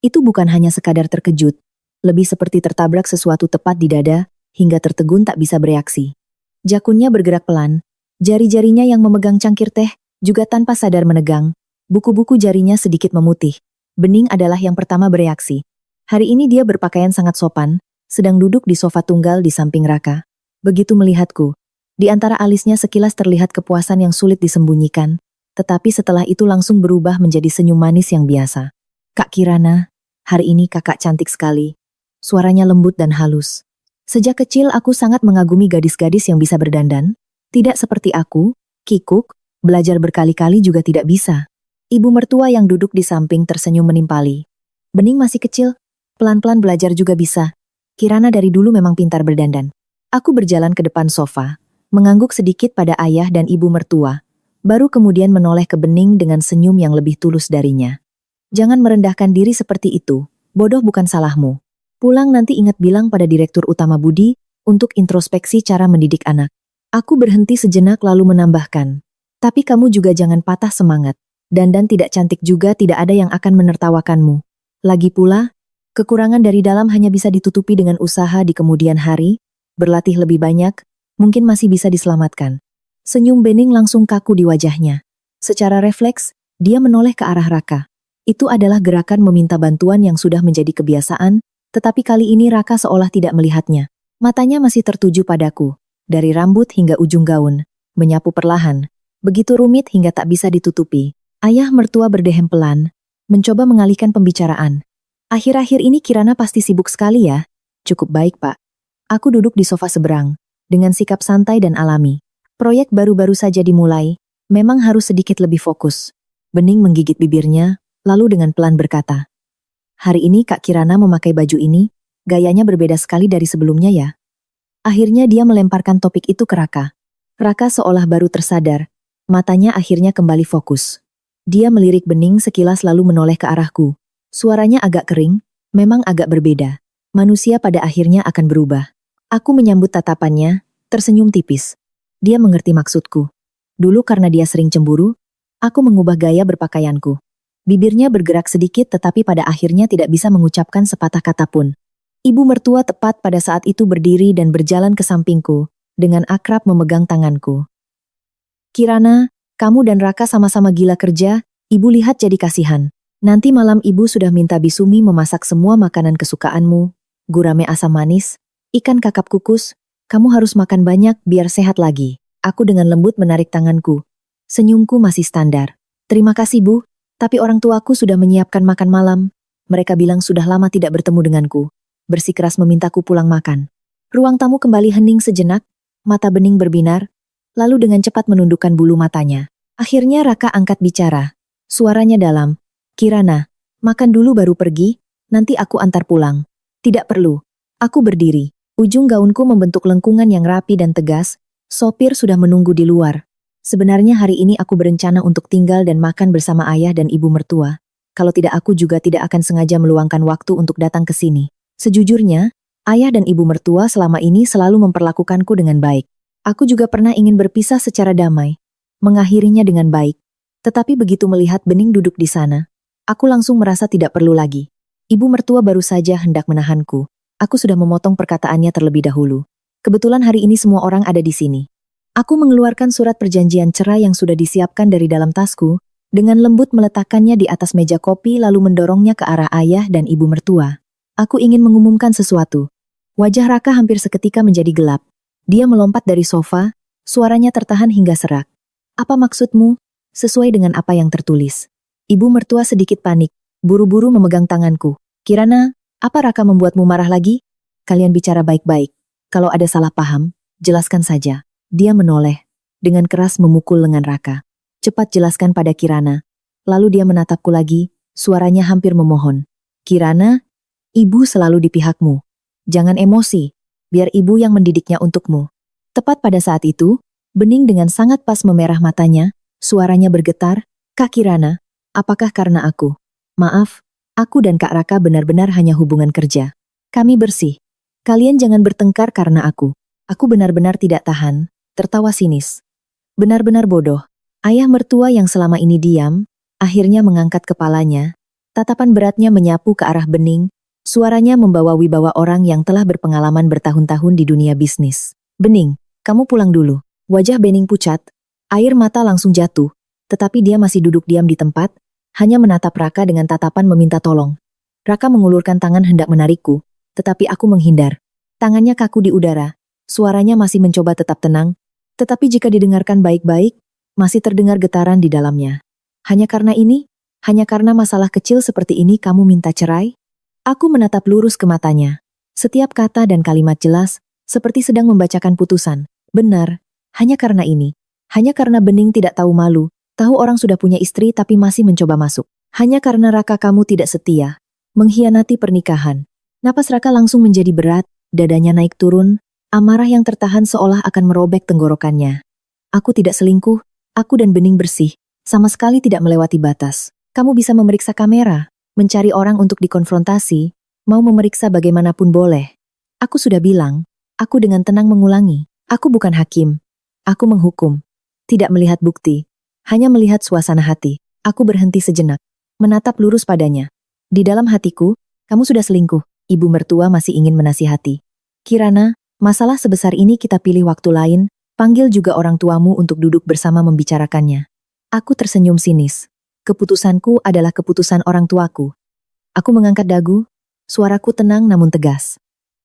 Itu bukan hanya sekadar terkejut, lebih seperti tertabrak sesuatu tepat di dada, hingga tertegun tak bisa bereaksi. Jakunnya bergerak pelan, jari-jarinya yang memegang cangkir teh, juga tanpa sadar menegang. Buku-buku jarinya sedikit memutih. Bening adalah yang pertama bereaksi. Hari ini dia berpakaian sangat sopan, sedang duduk di sofa tunggal di samping Raka. Begitu melihatku, di antara alisnya sekilas terlihat kepuasan yang sulit disembunyikan, tetapi setelah itu langsung berubah menjadi senyum manis yang biasa. "Kak Kirana, hari ini kakak cantik sekali." Suaranya lembut dan halus. Sejak kecil aku sangat mengagumi gadis-gadis yang bisa berdandan. Tidak seperti aku, kikuk, belajar berkali-kali juga tidak bisa. Ibu mertua yang duduk di samping tersenyum menimpali. "Bening masih kecil, pelan-pelan belajar juga bisa. Kirana dari dulu memang pintar berdandan." Aku berjalan ke depan sofa, mengangguk sedikit pada ayah dan ibu mertua, baru kemudian menoleh ke Bening dengan senyum yang lebih tulus darinya. "Jangan merendahkan diri seperti itu, bodoh bukan salahmu. Pulang nanti ingat bilang pada Direktur Utama Budi, untuk introspeksi cara mendidik anak." Aku berhenti sejenak lalu menambahkan, "Tapi kamu juga jangan patah semangat. Dandan tidak cantik juga tidak ada yang akan menertawakanmu. Lagi pula, kekurangan dari dalam hanya bisa ditutupi dengan usaha di kemudian hari, berlatih lebih banyak, mungkin masih bisa diselamatkan." Senyum Bening langsung kaku di wajahnya. Secara refleks, dia menoleh ke arah Raka. Itu adalah gerakan meminta bantuan yang sudah menjadi kebiasaan, tetapi kali ini Raka seolah tidak melihatnya. Matanya masih tertuju padaku, dari rambut hingga ujung gaun, menyapu perlahan, begitu rumit hingga tak bisa ditutupi. Ayah mertua berdehem pelan, mencoba mengalihkan pembicaraan. "Akhir-akhir ini Kirana pasti sibuk sekali ya?" "Cukup baik, Pak." Aku duduk di sofa seberang, dengan sikap santai dan alami. Proyek baru-baru saja dimulai, memang harus sedikit lebih fokus. Bening menggigit bibirnya, lalu dengan pelan berkata, "Hari ini Kak Kirana memakai baju ini, gayanya berbeda sekali dari sebelumnya ya." Akhirnya dia melemparkan topik itu ke Raka. Raka seolah baru tersadar, matanya akhirnya kembali fokus. Dia melirik Bening sekilas lalu menoleh ke arahku. Suaranya agak kering, memang agak berbeda. Manusia pada akhirnya akan berubah. Aku menyambut tatapannya, tersenyum tipis. Dia mengerti maksudku. Dulu karena dia sering cemburu, aku mengubah gaya berpakaianku. Bibirnya bergerak sedikit tetapi pada akhirnya tidak bisa mengucapkan sepatah kata pun. Ibu mertua tepat pada saat itu berdiri dan berjalan ke sampingku, dengan akrab memegang tanganku. "Kirana, kamu dan Raka sama-sama gila kerja, ibu lihat jadi kasihan. Nanti malam ibu sudah minta Bisumi memasak semua makanan kesukaanmu, gurame asam manis, ikan kakap kukus, kamu harus makan banyak biar sehat lagi." Aku dengan lembut menarik tanganku. Senyumku masih standar. "Terima kasih Bu, tapi orang tuaku sudah menyiapkan makan malam. Mereka bilang sudah lama tidak bertemu denganku. Bersikeras memintaku pulang makan." Ruang tamu kembali hening sejenak, mata Bening berbinar, lalu dengan cepat menundukkan bulu matanya. Akhirnya Raka angkat bicara. Suaranya dalam. "Kirana, makan dulu baru pergi, nanti aku antar pulang." "Tidak perlu." Aku berdiri. Ujung gaunku membentuk lengkungan yang rapi dan tegas. Sopir sudah menunggu di luar. Sebenarnya hari ini aku berencana untuk tinggal dan makan bersama ayah dan ibu mertua. Kalau tidak aku juga tidak akan sengaja meluangkan waktu untuk datang ke sini. Sejujurnya, ayah dan ibu mertua selama ini selalu memperlakukanku dengan baik. Aku juga pernah ingin berpisah secara damai, mengakhirinya dengan baik. Tetapi begitu melihat Bening duduk di sana, aku langsung merasa tidak perlu lagi. Ibu mertua baru saja hendak menahanku. Aku sudah memotong perkataannya terlebih dahulu. Kebetulan hari ini semua orang ada di sini. Aku mengeluarkan surat perjanjian cerai yang sudah disiapkan dari dalam tasku, dengan lembut meletakkannya di atas meja kopi lalu mendorongnya ke arah ayah dan ibu mertua. Aku ingin mengumumkan sesuatu. Wajah Raka hampir seketika menjadi gelap. Dia melompat dari sofa, suaranya tertahan hingga serak. "Apa maksudmu?" "Sesuai dengan apa yang tertulis." Ibu mertua sedikit panik, buru-buru memegang tanganku. "Kirana, apa Raka membuatmu marah lagi? Kalian bicara baik-baik. Kalau ada salah paham, jelaskan saja." Dia menoleh, dengan keras memukul lengan Raka. "Cepat jelaskan pada Kirana." Lalu dia menatapku lagi, suaranya hampir memohon. "Kirana, ibu selalu di pihakmu. Jangan emosi, biar ibu yang mendidiknya untukmu." Tepat pada saat itu, Bening dengan sangat pas memerah matanya, suaranya bergetar, "Kak Kirana, apakah karena aku? Maaf, aku dan Kak Raka benar-benar hanya hubungan kerja. Kami bersih. Kalian jangan bertengkar karena aku." Aku benar-benar tidak tahan, tertawa sinis. Benar-benar bodoh. Ayah mertua yang selama ini diam, akhirnya mengangkat kepalanya. Tatapan beratnya menyapu ke arah Bening. Suaranya membawa wibawa orang yang telah berpengalaman bertahun-tahun di dunia bisnis. "Bening, kamu pulang dulu." Wajah Bening pucat, air mata langsung jatuh, tetapi dia masih duduk diam di tempat, hanya menatap Raka dengan tatapan meminta tolong. Raka mengulurkan tangan hendak menarikku, tetapi aku menghindar. Tangannya kaku di udara, suaranya masih mencoba tetap tenang, tetapi jika didengarkan baik-baik, masih terdengar getaran di dalamnya. "Hanya karena ini? Hanya karena masalah kecil seperti ini kamu minta cerai?" Aku menatap lurus ke matanya. Setiap kata dan kalimat jelas, seperti sedang membacakan putusan. Benar, hanya karena ini. Hanya karena Bening tidak tahu malu, tahu orang sudah punya istri tapi masih mencoba masuk. Hanya karena Raka kamu tidak setia, mengkhianati pernikahan. Napas Raka langsung menjadi berat, dadanya naik turun, amarah yang tertahan seolah akan merobek tenggorokannya. "Aku tidak selingkuh, aku dan Bening bersih, sama sekali tidak melewati batas. Kamu bisa memeriksa kamera, mencari orang untuk dikonfrontasi, mau memeriksa bagaimanapun boleh. Aku sudah bilang." Aku dengan tenang mengulangi, "Aku bukan hakim. Aku menghukum. Tidak melihat bukti, hanya melihat suasana hati." Aku berhenti sejenak, menatap lurus padanya. Di dalam hatiku, kamu sudah selingkuh. Ibu mertua masih ingin menasihati. "Kirana, masalah sebesar ini kita pilih waktu lain, panggil juga orang tuamu untuk duduk bersama membicarakannya." Aku tersenyum sinis. Keputusanku adalah keputusan orang tuaku. Aku mengangkat dagu, suaraku tenang namun tegas.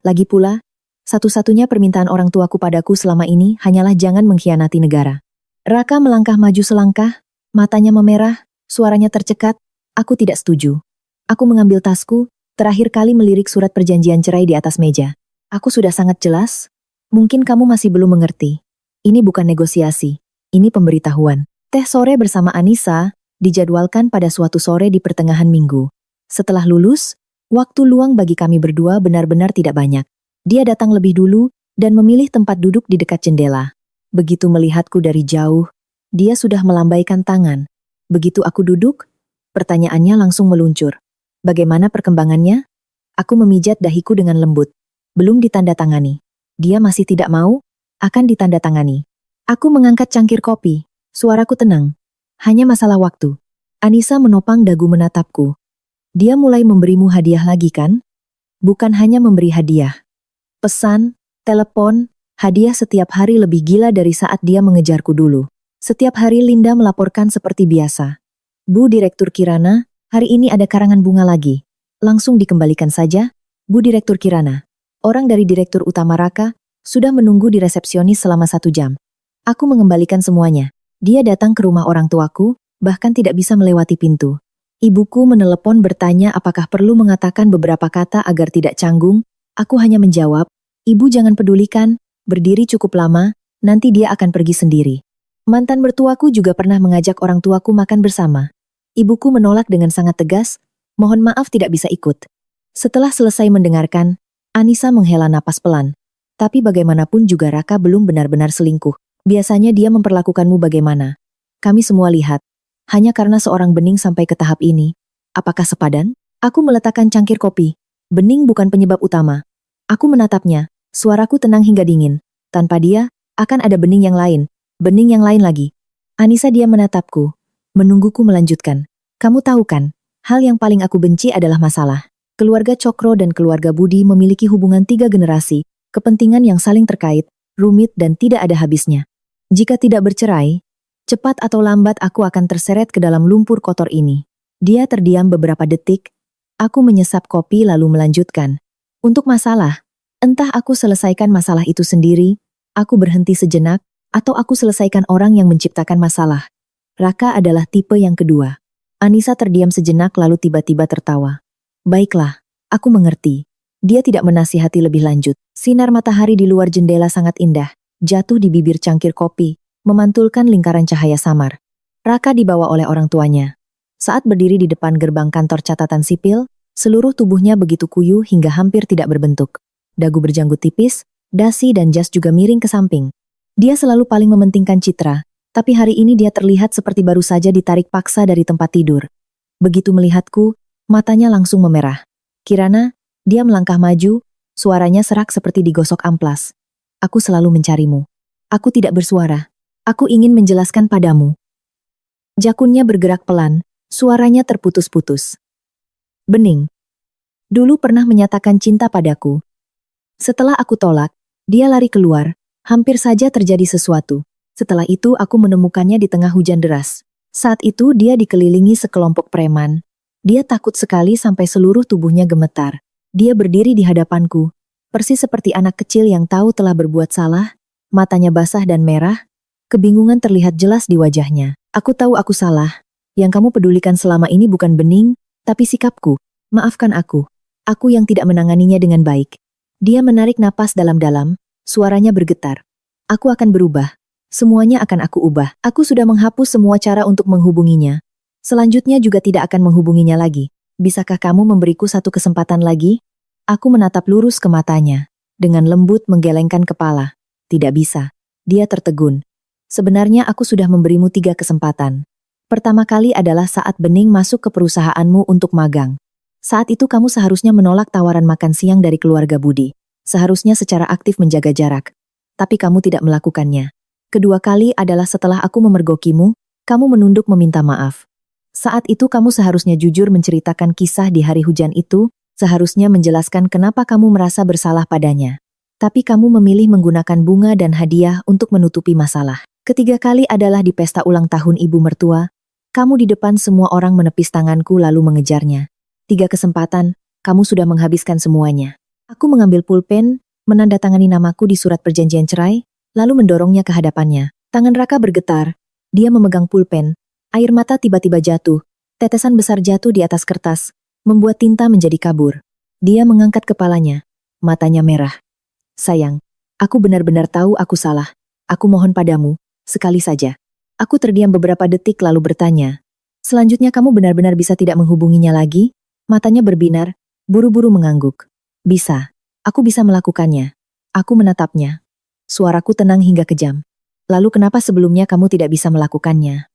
Lagi pula, satu-satunya permintaan orang tuaku padaku selama ini hanyalah jangan mengkhianati negara. Raka melangkah maju selangkah, matanya memerah, suaranya tercekat. Aku tidak setuju. Aku mengambil tasku, terakhir kali melirik surat perjanjian cerai di atas meja. "Aku sudah sangat jelas, mungkin kamu masih belum mengerti. Ini bukan negosiasi, ini pemberitahuan. Teh sore bersama Anissa dijadwalkan pada suatu sore di pertengahan minggu. Setelah lulus, waktu luang bagi kami berdua benar-benar tidak banyak. Dia datang lebih dulu dan memilih tempat duduk di dekat jendela. Begitu melihatku dari jauh, dia sudah melambaikan tangan. Begitu aku duduk, pertanyaannya langsung meluncur. Bagaimana perkembangannya? Aku memijat dahiku dengan lembut. Belum ditandatangani. Dia masih tidak mau, akan ditandatangani. Aku mengangkat cangkir kopi. Suaraku tenang. Hanya masalah waktu. Anissa menopang dagu menatapku. Dia mulai memberimu hadiah lagi kan? Bukan hanya memberi hadiah. Pesan, telepon, hadiah setiap hari lebih gila dari saat dia mengejarku dulu. Setiap hari Linda melaporkan seperti biasa. Bu Direktur Kirana, hari ini ada karangan bunga lagi. Langsung dikembalikan saja, Bu Direktur Kirana. Orang dari Direktur Utama Raka sudah menunggu di resepsionis selama 1 jam. Aku mengembalikan semuanya. Dia datang ke rumah orang tuaku, bahkan tidak bisa melewati pintu. Ibuku menelepon bertanya apakah perlu mengatakan beberapa kata agar tidak canggung. Aku hanya menjawab, Ibu jangan pedulikan, berdiri cukup lama, nanti dia akan pergi sendiri. Mantan mertuaku juga pernah mengajak orang tuaku makan bersama. Ibuku menolak dengan sangat tegas, mohon maaf tidak bisa ikut. Setelah selesai mendengarkan, Anissa menghela napas pelan. Tapi bagaimanapun juga Raka belum benar-benar selingkuh. Biasanya dia memperlakukanmu bagaimana? Kami semua lihat. Hanya karena seorang Bening sampai ke tahap ini. Apakah sepadan? Aku meletakkan cangkir kopi. Bening bukan penyebab utama. Aku menatapnya. Suaraku tenang hingga dingin. Tanpa dia, akan ada Bening yang lain. Bening yang lain lagi. Anissa dia menatapku. Menungguku melanjutkan. Kamu tahu kan? Hal yang paling aku benci adalah masalah. Keluarga Cokro dan keluarga Budi memiliki hubungan 3 generasi, kepentingan yang saling terkait, rumit dan tidak ada habisnya. Jika tidak bercerai, cepat atau lambat aku akan terseret ke dalam lumpur kotor ini. Dia terdiam beberapa detik, aku menyesap kopi lalu melanjutkan. Untuk masalah, entah aku selesaikan masalah itu sendiri, aku berhenti sejenak, atau aku selesaikan orang yang menciptakan masalah. Raka adalah tipe yang kedua. Anissa terdiam sejenak lalu tiba-tiba tertawa. Baiklah, aku mengerti. Dia tidak menasihati lebih lanjut. Sinar matahari di luar jendela sangat indah, jatuh di bibir cangkir kopi, memantulkan lingkaran cahaya samar. Raka dibawa oleh orang tuanya. Saat berdiri di depan gerbang kantor catatan sipil, seluruh tubuhnya begitu kuyuh hingga hampir tidak berbentuk. Dagu berjanggut tipis, dasi dan jas juga miring ke samping. Dia selalu paling mementingkan citra. Tapi hari ini dia terlihat seperti baru saja ditarik paksa dari tempat tidur. Begitu melihatku, matanya langsung memerah. Kirana, dia melangkah maju, suaranya serak seperti digosok amplas. Aku selalu mencarimu. Aku tidak bersuara. Aku ingin menjelaskan padamu. Jakunnya bergerak pelan, suaranya terputus-putus. Bening. Dulu pernah menyatakan cinta padaku. Setelah aku tolak, dia lari keluar, hampir saja terjadi sesuatu. Setelah itu aku menemukannya di tengah hujan deras. Saat itu dia dikelilingi sekelompok preman. Dia takut sekali sampai seluruh tubuhnya gemetar. Dia berdiri di hadapanku, persis seperti anak kecil yang tahu telah berbuat salah, matanya basah dan merah, kebingungan terlihat jelas di wajahnya. Aku tahu aku salah. Yang kamu pedulikan selama ini bukan Bening, tapi sikapku. Maafkan aku. Aku yang tidak menanganinya dengan baik. Dia menarik napas dalam-dalam, suaranya bergetar. Aku akan berubah. Semuanya akan aku ubah. Aku sudah menghapus semua cara untuk menghubunginya. Selanjutnya juga tidak akan menghubunginya lagi. Bisakah kamu memberiku satu kesempatan lagi? Aku menatap lurus ke matanya. Dengan lembut menggelengkan kepala. Tidak bisa. Dia tertegun. Sebenarnya aku sudah memberimu 3 kesempatan. Pertama kali adalah saat Bening masuk ke perusahaanmu untuk magang. Saat itu kamu seharusnya menolak tawaran makan siang dari keluarga Budi. Seharusnya secara aktif menjaga jarak. Tapi kamu tidak melakukannya. Kedua kali adalah setelah aku memergokimu, kamu menunduk meminta maaf. Saat itu kamu seharusnya jujur menceritakan kisah di hari hujan itu, seharusnya menjelaskan kenapa kamu merasa bersalah padanya. Tapi kamu memilih menggunakan bunga dan hadiah untuk menutupi masalah. Ketiga kali adalah di pesta ulang tahun ibu mertua, kamu di depan semua orang menepis tanganku lalu mengejarnya. 3 kesempatan, kamu sudah menghabiskan semuanya. Aku mengambil pulpen, menandatangani namaku di surat perjanjian cerai, lalu mendorongnya ke hadapannya. Tangan Raka bergetar. Dia memegang pulpen. Air mata tiba-tiba jatuh. Tetesan besar jatuh di atas kertas, membuat tinta menjadi kabur. Dia mengangkat kepalanya. Matanya merah. Sayang, aku benar-benar tahu aku salah. Aku mohon padamu, sekali saja. Aku terdiam beberapa detik lalu bertanya. Selanjutnya kamu benar-benar bisa tidak menghubunginya lagi? Matanya berbinar, buru-buru mengangguk. Bisa. Aku bisa melakukannya. Aku menatapnya. Suaraku tenang hingga kejam. Lalu kenapa sebelumnya kamu tidak bisa melakukannya?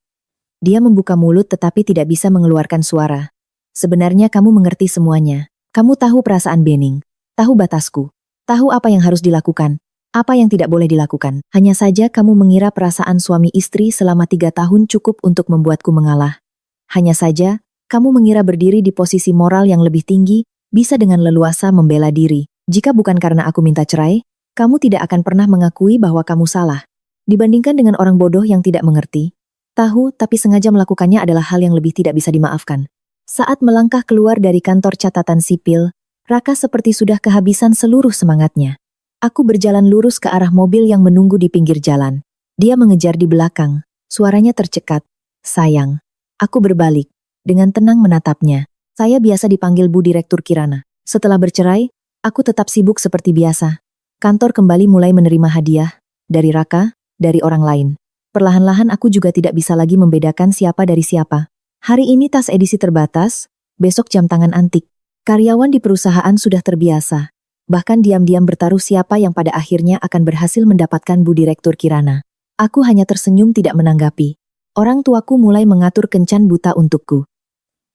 Dia membuka mulut tetapi tidak bisa mengeluarkan suara. Sebenarnya kamu mengerti semuanya. Kamu tahu perasaan Bening. Tahu batasku. Tahu apa yang harus dilakukan. Apa yang tidak boleh dilakukan. Hanya saja kamu mengira perasaan suami istri selama 3 tahun cukup untuk membuatku mengalah. Hanya saja, kamu mengira berdiri di posisi moral yang lebih tinggi, bisa dengan leluasa membela diri. Jika bukan karena aku minta cerai, kamu tidak akan pernah mengakui bahwa kamu salah. Dibandingkan dengan orang bodoh yang tidak mengerti, tahu tapi sengaja melakukannya adalah hal yang lebih tidak bisa dimaafkan. Saat melangkah keluar dari kantor catatan sipil, Raka seperti sudah kehabisan seluruh semangatnya. Aku berjalan lurus ke arah mobil yang menunggu di pinggir jalan. Dia mengejar di belakang, suaranya tercekat. Sayang. Aku berbalik, dengan tenang menatapnya. Saya biasa dipanggil Bu Direktur Kirana. Setelah bercerai, aku tetap sibuk seperti biasa. Kantor kembali mulai menerima hadiah, dari Raka, dari orang lain. Perlahan-lahan aku juga tidak bisa lagi membedakan siapa dari siapa. Hari ini tas edisi terbatas, besok jam tangan antik. Karyawan di perusahaan sudah terbiasa. Bahkan diam-diam bertaruh siapa yang pada akhirnya akan berhasil mendapatkan Bu Direktur Kirana. Aku hanya tersenyum tidak menanggapi. Orang tuaku mulai mengatur kencan buta untukku.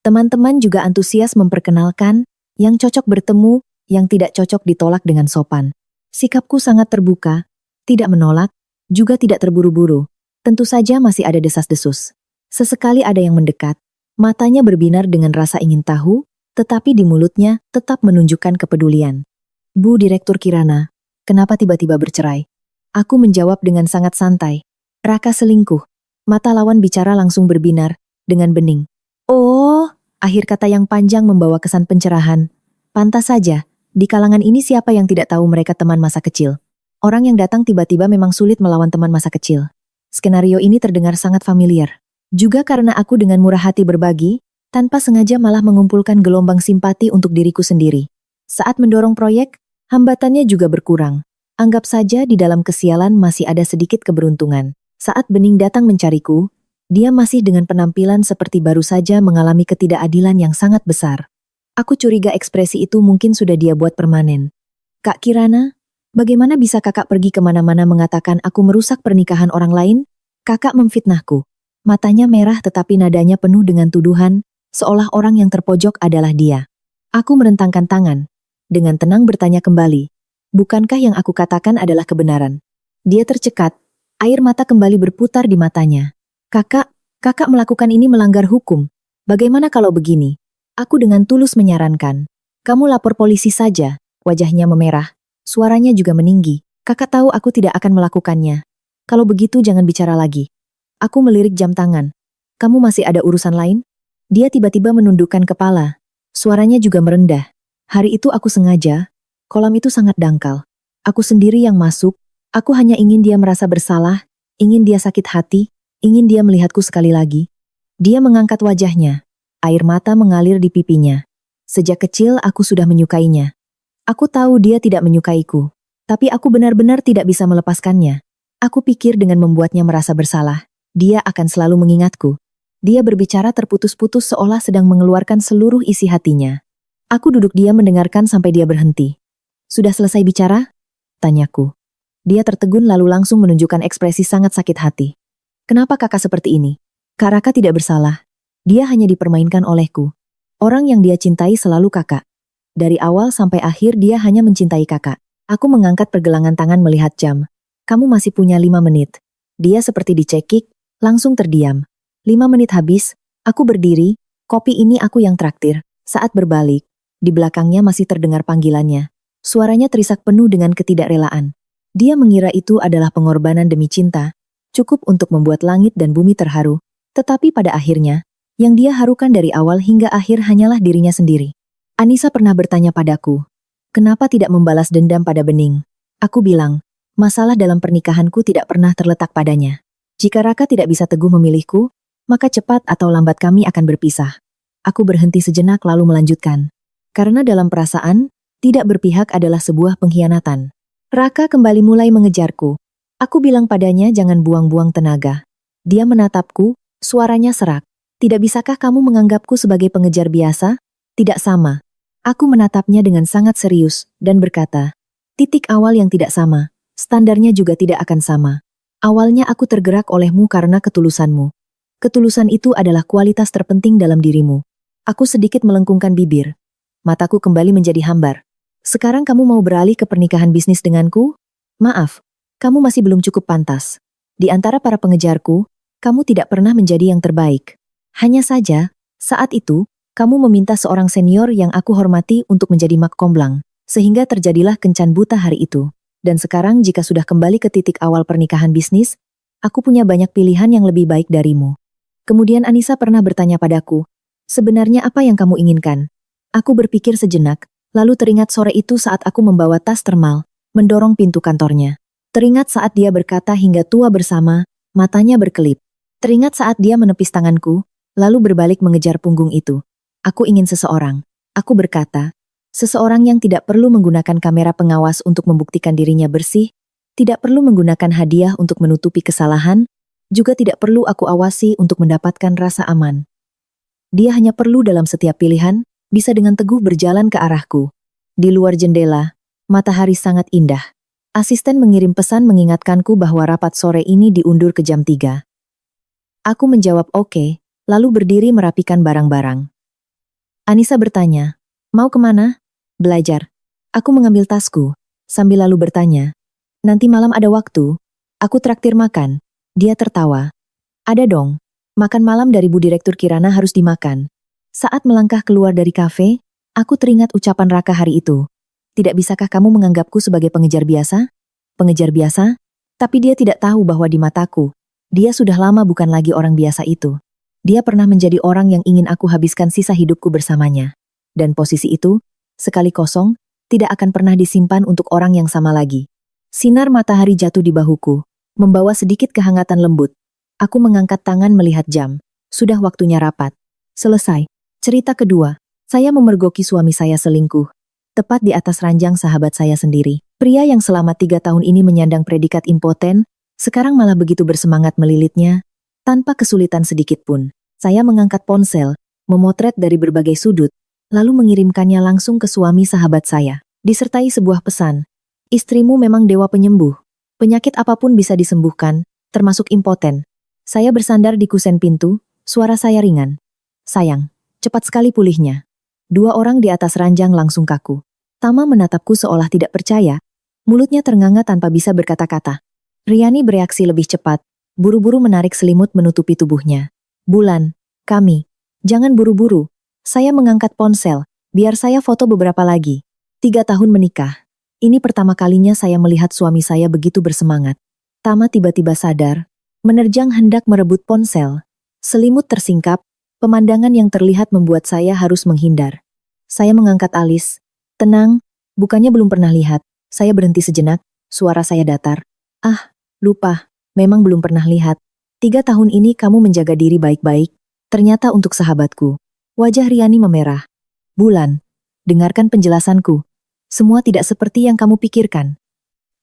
Teman-teman juga antusias memperkenalkan, yang cocok bertemu, yang tidak cocok ditolak dengan sopan. Sikapku sangat terbuka, tidak menolak, juga tidak terburu-buru. Tentu saja masih ada desas-desus. Sesekali ada yang mendekat, matanya berbinar dengan rasa ingin tahu, tetapi di mulutnya tetap menunjukkan kepedulian. Bu Direktur Kirana, kenapa tiba-tiba bercerai? Aku menjawab dengan sangat santai. Raka selingkuh. Mata lawan bicara langsung berbinar, dengan bening. Oh, akhir kata yang panjang membawa kesan pencerahan. Pantas saja, di kalangan ini siapa yang tidak tahu mereka teman masa kecil? Orang yang datang tiba-tiba memang sulit melawan teman masa kecil. Skenario ini terdengar sangat familiar. Juga karena aku dengan murah hati berbagi, tanpa sengaja malah mengumpulkan gelombang simpati untuk diriku sendiri. Saat mendorong proyek, hambatannya juga berkurang. Anggap saja di dalam kesialan masih ada sedikit keberuntungan. Saat Bening datang mencariku, dia masih dengan penampilan seperti baru saja mengalami ketidakadilan yang sangat besar. Aku curiga ekspresi itu mungkin sudah dia buat permanen. Kak Kirana, bagaimana bisa kakak pergi kemana-mana mengatakan aku merusak pernikahan orang lain? Kakak memfitnahku. Matanya merah tetapi nadanya penuh dengan tuduhan, seolah orang yang terpojok adalah dia. Aku merentangkan tangan. Dengan tenang bertanya kembali. Bukankah yang aku katakan adalah kebenaran? Dia tercekat. Air mata kembali berputar di matanya. Kakak melakukan ini melanggar hukum. Bagaimana kalau begini? Aku dengan tulus menyarankan. Kamu lapor polisi saja. Wajahnya memerah. Suaranya juga meninggi. Kakak tahu aku tidak akan melakukannya. Kalau begitu jangan bicara lagi. Aku melirik jam tangan. Kamu masih ada urusan lain? Dia tiba-tiba menundukkan kepala. Suaranya juga merendah. Hari itu aku sengaja. Kolam itu sangat dangkal. Aku sendiri yang masuk. Aku hanya ingin dia merasa bersalah, ingin dia sakit hati, ingin dia melihatku sekali lagi. Dia mengangkat wajahnya. Air mata mengalir di pipinya. Sejak kecil aku sudah menyukainya. Aku tahu dia tidak menyukaiku, tapi aku benar-benar tidak bisa melepaskannya. Aku pikir dengan membuatnya merasa bersalah, dia akan selalu mengingatku. Dia berbicara terputus-putus seolah sedang mengeluarkan seluruh isi hatinya. Aku duduk diam mendengarkan sampai dia berhenti. Sudah selesai bicara? Tanyaku. Dia tertegun lalu langsung menunjukkan ekspresi sangat sakit hati. Kenapa kakak seperti ini? Kak Raka tidak bersalah. Dia hanya dipermainkan olehku. Orang yang dia cintai selalu kakak. Dari awal sampai akhir dia hanya mencintai kakak. Aku mengangkat pergelangan tangan melihat jam. Kamu masih punya 5 menit. Dia seperti dicekik, langsung terdiam. 5 menit habis, aku berdiri, kopi ini aku yang traktir. Saat berbalik, di belakangnya masih terdengar panggilannya. Suaranya terisak penuh dengan ketidakrelaan. Dia mengira itu adalah pengorbanan demi cinta, cukup untuk membuat langit dan bumi terharu. Tetapi pada akhirnya, yang dia harukan dari awal hingga akhir hanyalah dirinya sendiri. Anissa pernah bertanya padaku, kenapa tidak membalas dendam pada Bening? Aku bilang, masalah dalam pernikahanku tidak pernah terletak padanya. Jika Raka tidak bisa teguh memilihku, maka cepat atau lambat kami akan berpisah. Aku berhenti sejenak lalu melanjutkan. Karena dalam perasaan, tidak berpihak adalah sebuah pengkhianatan. Raka kembali mulai mengejarku. Aku bilang padanya jangan buang-buang tenaga. Dia menatapku, suaranya serak. Tidak bisakah kamu menganggapku sebagai pengejar biasa? Tidak sama. Aku menatapnya dengan sangat serius, dan berkata, titik awal yang tidak sama, standarnya juga tidak akan sama. Awalnya aku tergerak olehmu karena ketulusanmu. Ketulusan itu adalah kualitas terpenting dalam dirimu. Aku sedikit melengkungkan bibir. Mataku kembali menjadi hambar. Sekarang kamu mau beralih ke pernikahan bisnis denganku? Maaf, kamu masih belum cukup pantas. Di antara para pengejarku, kamu tidak pernah menjadi yang terbaik. Hanya saja, saat itu, kamu meminta seorang senior yang aku hormati untuk menjadi mak komblang, sehingga terjadilah kencan buta hari itu. Dan sekarang jika sudah kembali ke titik awal pernikahan bisnis, aku punya banyak pilihan yang lebih baik darimu. Kemudian Anissa pernah bertanya padaku, sebenarnya apa yang kamu inginkan? Aku berpikir sejenak, lalu teringat sore itu saat aku membawa tas termal, mendorong pintu kantornya. Teringat saat dia berkata hingga tua bersama, matanya berkelip. Teringat saat dia menepis tanganku, lalu berbalik mengejar punggung itu. Aku ingin seseorang. Aku berkata, seseorang yang tidak perlu menggunakan kamera pengawas untuk membuktikan dirinya bersih, tidak perlu menggunakan hadiah untuk menutupi kesalahan, juga tidak perlu aku awasi untuk mendapatkan rasa aman. Dia hanya perlu dalam setiap pilihan, bisa dengan teguh berjalan ke arahku. Di luar jendela, matahari sangat indah. Asisten mengirim pesan mengingatkanku bahwa rapat sore ini diundur ke jam 3. Aku menjawab oke, lalu berdiri merapikan barang-barang. Anissa bertanya, mau kemana? Belajar. Aku mengambil tasku, sambil lalu bertanya, nanti malam ada waktu? Aku traktir makan. Dia tertawa. Ada dong. Makan malam dari Bu Direktur Kirana harus dimakan. Saat melangkah keluar dari kafe, aku teringat ucapan Raka hari itu. Tidak bisakah kamu menganggapku sebagai pengejar biasa? Pengejar biasa? Tapi dia tidak tahu bahwa di mataku, dia sudah lama bukan lagi orang biasa itu. Dia pernah menjadi orang yang ingin aku habiskan sisa hidupku bersamanya. Dan posisi itu, sekali kosong, tidak akan pernah disimpan untuk orang yang sama lagi. Sinar matahari jatuh di bahuku, membawa sedikit kehangatan lembut. Aku mengangkat tangan melihat jam. Sudah waktunya rapat. Selesai. Cerita kedua. Saya memergoki suami saya selingkuh. Tepat di atas ranjang sahabat saya sendiri. Pria yang selama 3 tahun ini menyandang predikat impoten, sekarang malah begitu bersemangat melilitnya. Tanpa kesulitan sedikit pun, saya mengangkat ponsel, memotret dari berbagai sudut, lalu mengirimkannya langsung ke suami sahabat saya, disertai sebuah pesan. Istrimu memang dewa penyembuh. Penyakit apapun bisa disembuhkan, termasuk impoten. Saya bersandar di kusen pintu, suara saya ringan. Sayang, cepat sekali pulihnya. 2 orang di atas ranjang langsung kaku. Tama menatapku seolah tidak percaya. Mulutnya ternganga tanpa bisa berkata-kata. Riani bereaksi lebih cepat. Buru-buru menarik selimut menutupi tubuhnya. Bulan, kami. Jangan buru-buru. Saya mengangkat ponsel, biar saya foto beberapa lagi. 3 tahun menikah. Ini pertama kalinya saya melihat suami saya begitu bersemangat. Tama tiba-tiba sadar, menerjang hendak merebut ponsel. Selimut tersingkap, pemandangan yang terlihat membuat saya harus menghindar. Saya mengangkat alis. Tenang, bukannya belum pernah lihat. Saya berhenti sejenak, suara saya datar. Ah, lupa. Memang belum pernah lihat. 3 tahun ini kamu menjaga diri baik-baik. Ternyata untuk sahabatku. Wajah Riani memerah. Bulan, dengarkan penjelasanku. Semua tidak seperti yang kamu pikirkan.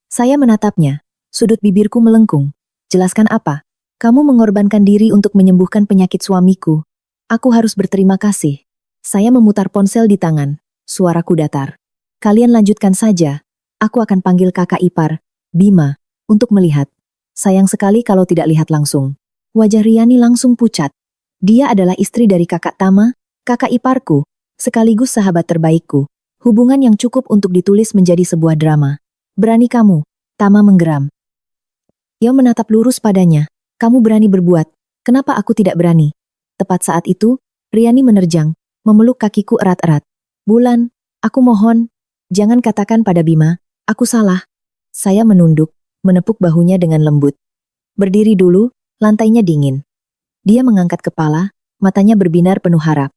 Saya menatapnya. Sudut bibirku melengkung. Jelaskan apa? Kamu mengorbankan diri untuk menyembuhkan penyakit suamiku. Aku harus berterima kasih. Saya memutar ponsel di tangan. Suaraku datar. Kalian lanjutkan saja. Aku akan panggil kakak ipar, Bima, untuk melihat. Sayang sekali kalau tidak lihat langsung. Wajah Riani langsung pucat. Dia adalah istri dari kakak Tama, kakak iparku, sekaligus sahabat terbaikku. Hubungan yang cukup untuk ditulis menjadi sebuah drama. Berani kamu, Tama menggeram. Ia menatap lurus padanya. Kamu berani berbuat, kenapa aku tidak berani? Tepat saat itu, Riani menerjang, memeluk kakiku erat-erat. Bulan, aku mohon, jangan katakan pada Bima, aku salah. Saya menunduk, menepuk bahunya dengan lembut. Berdiri dulu, lantainya dingin. Dia mengangkat kepala, matanya berbinar penuh harap.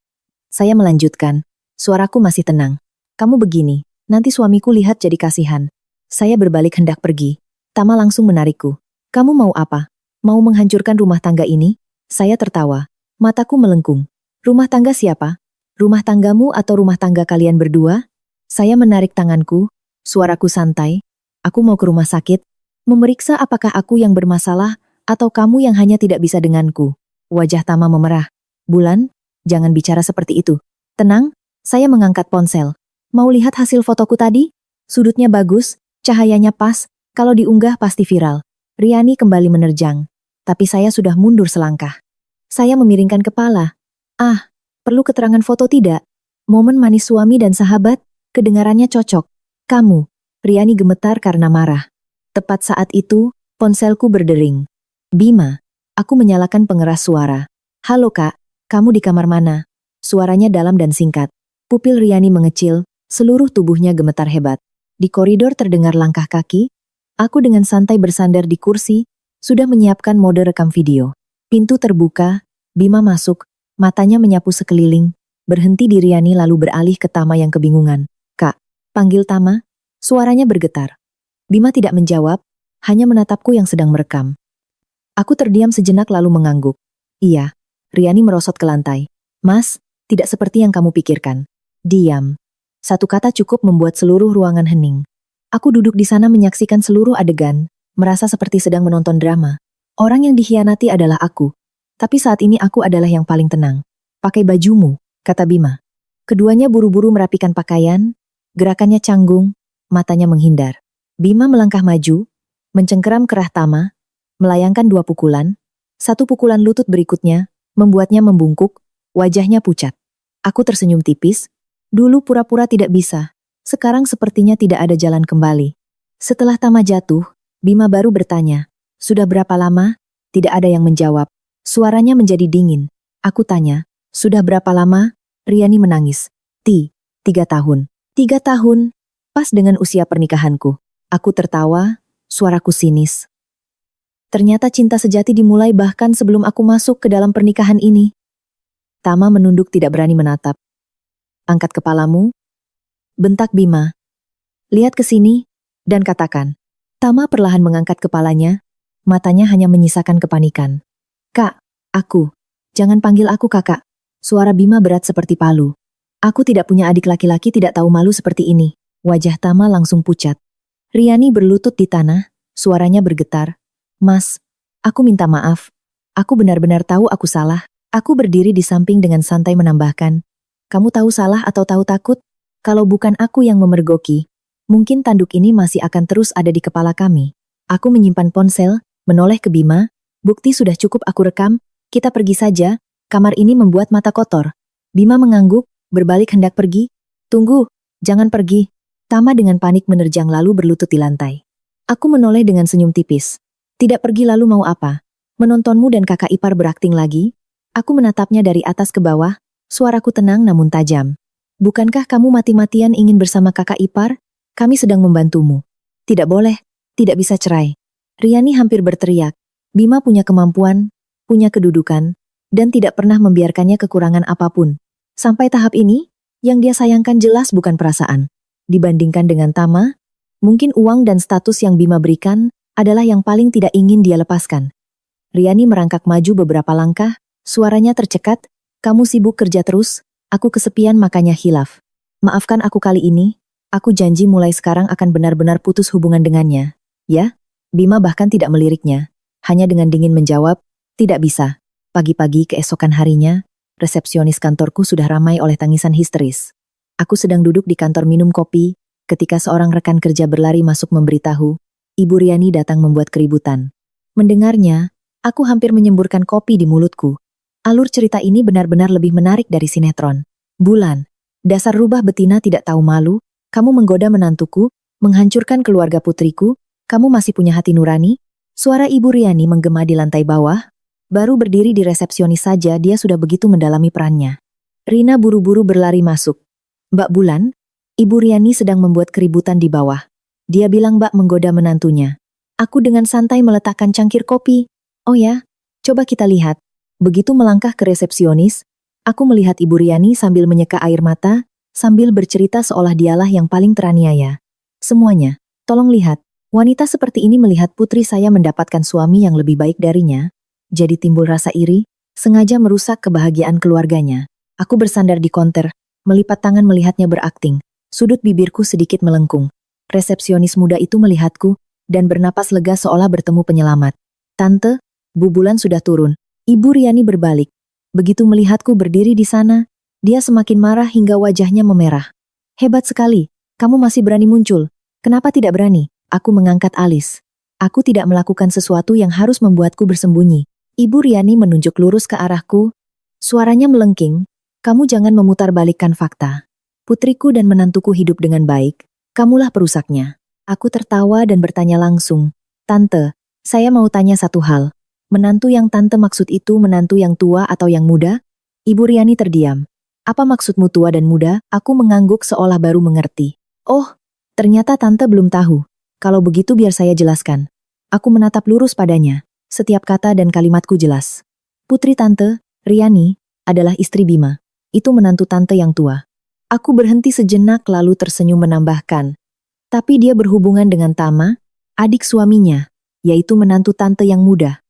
Saya melanjutkan, suaraku masih tenang. Kamu begini, nanti suamiku lihat jadi kasihan. Saya berbalik hendak pergi. Tama langsung menarikku. Kamu mau apa? Mau menghancurkan rumah tangga ini? Saya tertawa. Mataku melengkung. Rumah tangga siapa? Rumah tanggamu atau rumah tangga kalian berdua? Saya menarik tanganku, suaraku santai. Aku mau ke rumah sakit. Memeriksa apakah aku yang bermasalah atau kamu yang hanya tidak bisa denganku. Wajah Tama memerah. Bulan, jangan bicara seperti itu. Tenang, saya mengangkat ponsel. Mau lihat hasil fotoku tadi? Sudutnya bagus, cahayanya pas, kalau diunggah pasti viral. Riani kembali menerjang. Tapi saya sudah mundur selangkah. Saya memiringkan kepala. Ah, perlu keterangan foto tidak? Momen manis suami dan sahabat, kedengarannya cocok. Kamu, Riani gemetar karena marah. Tepat saat itu, ponselku berdering. Bima, aku menyalakan pengeras suara. Halo kak, kamu di kamar mana? Suaranya dalam dan singkat. Pupil Riani mengecil, seluruh tubuhnya gemetar hebat. Di koridor terdengar langkah kaki. Aku dengan santai bersandar di kursi, sudah menyiapkan mode rekam video. Pintu terbuka, Bima masuk, matanya menyapu sekeliling, berhenti di Riani lalu beralih ke Tama yang kebingungan. Kak, panggil Tama, suaranya bergetar. Bima tidak menjawab, hanya menatapku yang sedang merekam. Aku terdiam sejenak lalu mengangguk. Iya, Riani merosot ke lantai. Mas, tidak seperti yang kamu pikirkan. Diam. Satu kata cukup membuat seluruh ruangan hening. Aku duduk di sana menyaksikan seluruh adegan, merasa seperti sedang menonton drama. Orang yang dikhianati adalah aku. Tapi saat ini aku adalah yang paling tenang. Pakai bajumu, kata Bima. Keduanya buru-buru merapikan pakaian, gerakannya canggung, matanya menghindar. Bima melangkah maju, mencengkeram kerah Tama, melayangkan 2 pukulan, 1 pukulan lutut berikutnya, membuatnya membungkuk, wajahnya pucat. Aku tersenyum tipis, dulu pura-pura tidak bisa, sekarang sepertinya tidak ada jalan kembali. Setelah Tama jatuh, Bima baru bertanya, sudah berapa lama? Tidak ada yang menjawab, suaranya menjadi dingin. Aku tanya, sudah berapa lama? Riani menangis. 3 tahun. 3 tahun, pas dengan usia pernikahanku. Aku tertawa, suaraku sinis. Ternyata cinta sejati dimulai bahkan sebelum aku masuk ke dalam pernikahan ini. Tama menunduk tidak berani menatap. Angkat kepalamu, bentak Bima. Lihat ke sini, dan katakan. Tama perlahan mengangkat kepalanya, matanya hanya menyisakan kepanikan. Kak, aku. Jangan panggil aku kakak. Suara Bima berat seperti palu. Aku tidak punya adik laki-laki tidak tahu malu seperti ini. Wajah Tama langsung pucat. Riani berlutut di tanah, suaranya bergetar. Mas, aku minta maaf. Aku benar-benar tahu aku salah. Aku berdiri di samping dengan santai menambahkan. Kamu tahu salah atau tahu takut? Kalau bukan aku yang memergoki, mungkin tanduk ini masih akan terus ada di kepala kami. Aku menyimpan ponsel, menoleh ke Bima. Bukti sudah cukup aku rekam, kita pergi saja, kamar ini membuat mata kotor. Bima mengangguk, berbalik hendak pergi. Tunggu, jangan pergi. Tama dengan panik menerjang lalu berlutut di lantai. Aku menoleh dengan senyum tipis. Tidak pergi lalu mau apa? Menontonmu dan kakak ipar berakting lagi? Aku menatapnya dari atas ke bawah, suaraku tenang namun tajam. Bukankah kamu mati-matian ingin bersama kakak ipar? Kami sedang membantumu. Tidak boleh, tidak bisa cerai. Riani hampir berteriak. Bima punya kemampuan, punya kedudukan, dan tidak pernah membiarkannya kekurangan apapun. Sampai tahap ini, yang dia sayangkan jelas bukan perasaan. Dibandingkan dengan Tama, mungkin uang dan status yang Bima berikan adalah yang paling tidak ingin dia lepaskan. Riani merangkak maju beberapa langkah, suaranya tercekat, kamu sibuk kerja terus, aku kesepian makanya hilaf. Maafkan aku kali ini, aku janji mulai sekarang akan benar-benar putus hubungan dengannya. Ya? Bima bahkan tidak meliriknya, hanya dengan dingin menjawab, tidak bisa. Pagi-pagi keesokan harinya, resepsionis kantorku sudah ramai oleh tangisan histeris. Aku sedang duduk di kantor minum kopi, ketika seorang rekan kerja berlari masuk memberitahu, Ibu Riani datang membuat keributan. Mendengarnya, aku hampir menyemburkan kopi di mulutku. Alur cerita ini benar-benar lebih menarik dari sinetron. Bulan, dasar rubah betina tidak tahu malu, kamu menggoda menantuku, menghancurkan keluarga putriku, kamu masih punya hati nurani? Suara Ibu Riani menggema di lantai bawah. Baru berdiri di resepsionis saja dia sudah begitu mendalami perannya. Rina buru-buru berlari masuk. Mbak Bulan, Ibu Riani sedang membuat keributan di bawah. Dia bilang Mbak menggoda menantunya. Aku dengan santai meletakkan cangkir kopi. Oh ya, coba kita lihat. Begitu melangkah ke resepsionis, aku melihat Ibu Riani sambil menyeka air mata, sambil bercerita seolah dialah yang paling teraniaya. Semuanya, tolong lihat. Wanita seperti ini melihat putri saya mendapatkan suami yang lebih baik darinya. Jadi timbul rasa iri, sengaja merusak kebahagiaan keluarganya. Aku bersandar di konter, melipat tangan melihatnya berakting. Sudut bibirku sedikit melengkung. Resepsionis muda itu melihatku, dan bernapas lega seolah bertemu penyelamat. Tante, Bu Bulan sudah turun. Ibu Riani berbalik. Begitu melihatku berdiri di sana, dia semakin marah hingga wajahnya memerah. Hebat sekali, kamu masih berani muncul. Kenapa tidak berani? Aku mengangkat alis. Aku tidak melakukan sesuatu yang harus membuatku bersembunyi. Ibu Riani menunjuk lurus ke arahku. Suaranya melengking. Kamu jangan memutarbalikkan fakta. Putriku dan menantuku hidup dengan baik. Kamulah perusaknya. Aku tertawa dan bertanya langsung. Tante, saya mau tanya satu hal. Menantu yang tante maksud itu menantu yang tua atau yang muda? Ibu Riani terdiam. Apa maksudmu tua dan muda? Aku mengangguk seolah baru mengerti. Oh, ternyata tante belum tahu. Kalau begitu biar saya jelaskan. Aku menatap lurus padanya. Setiap kata dan kalimatku jelas. Putri tante, Riani, adalah istri Bima. Itu menantu tante yang tua. Aku berhenti sejenak lalu tersenyum menambahkan. Tapi dia berhubungan dengan Tama, adik suaminya, yaitu menantu tante yang muda.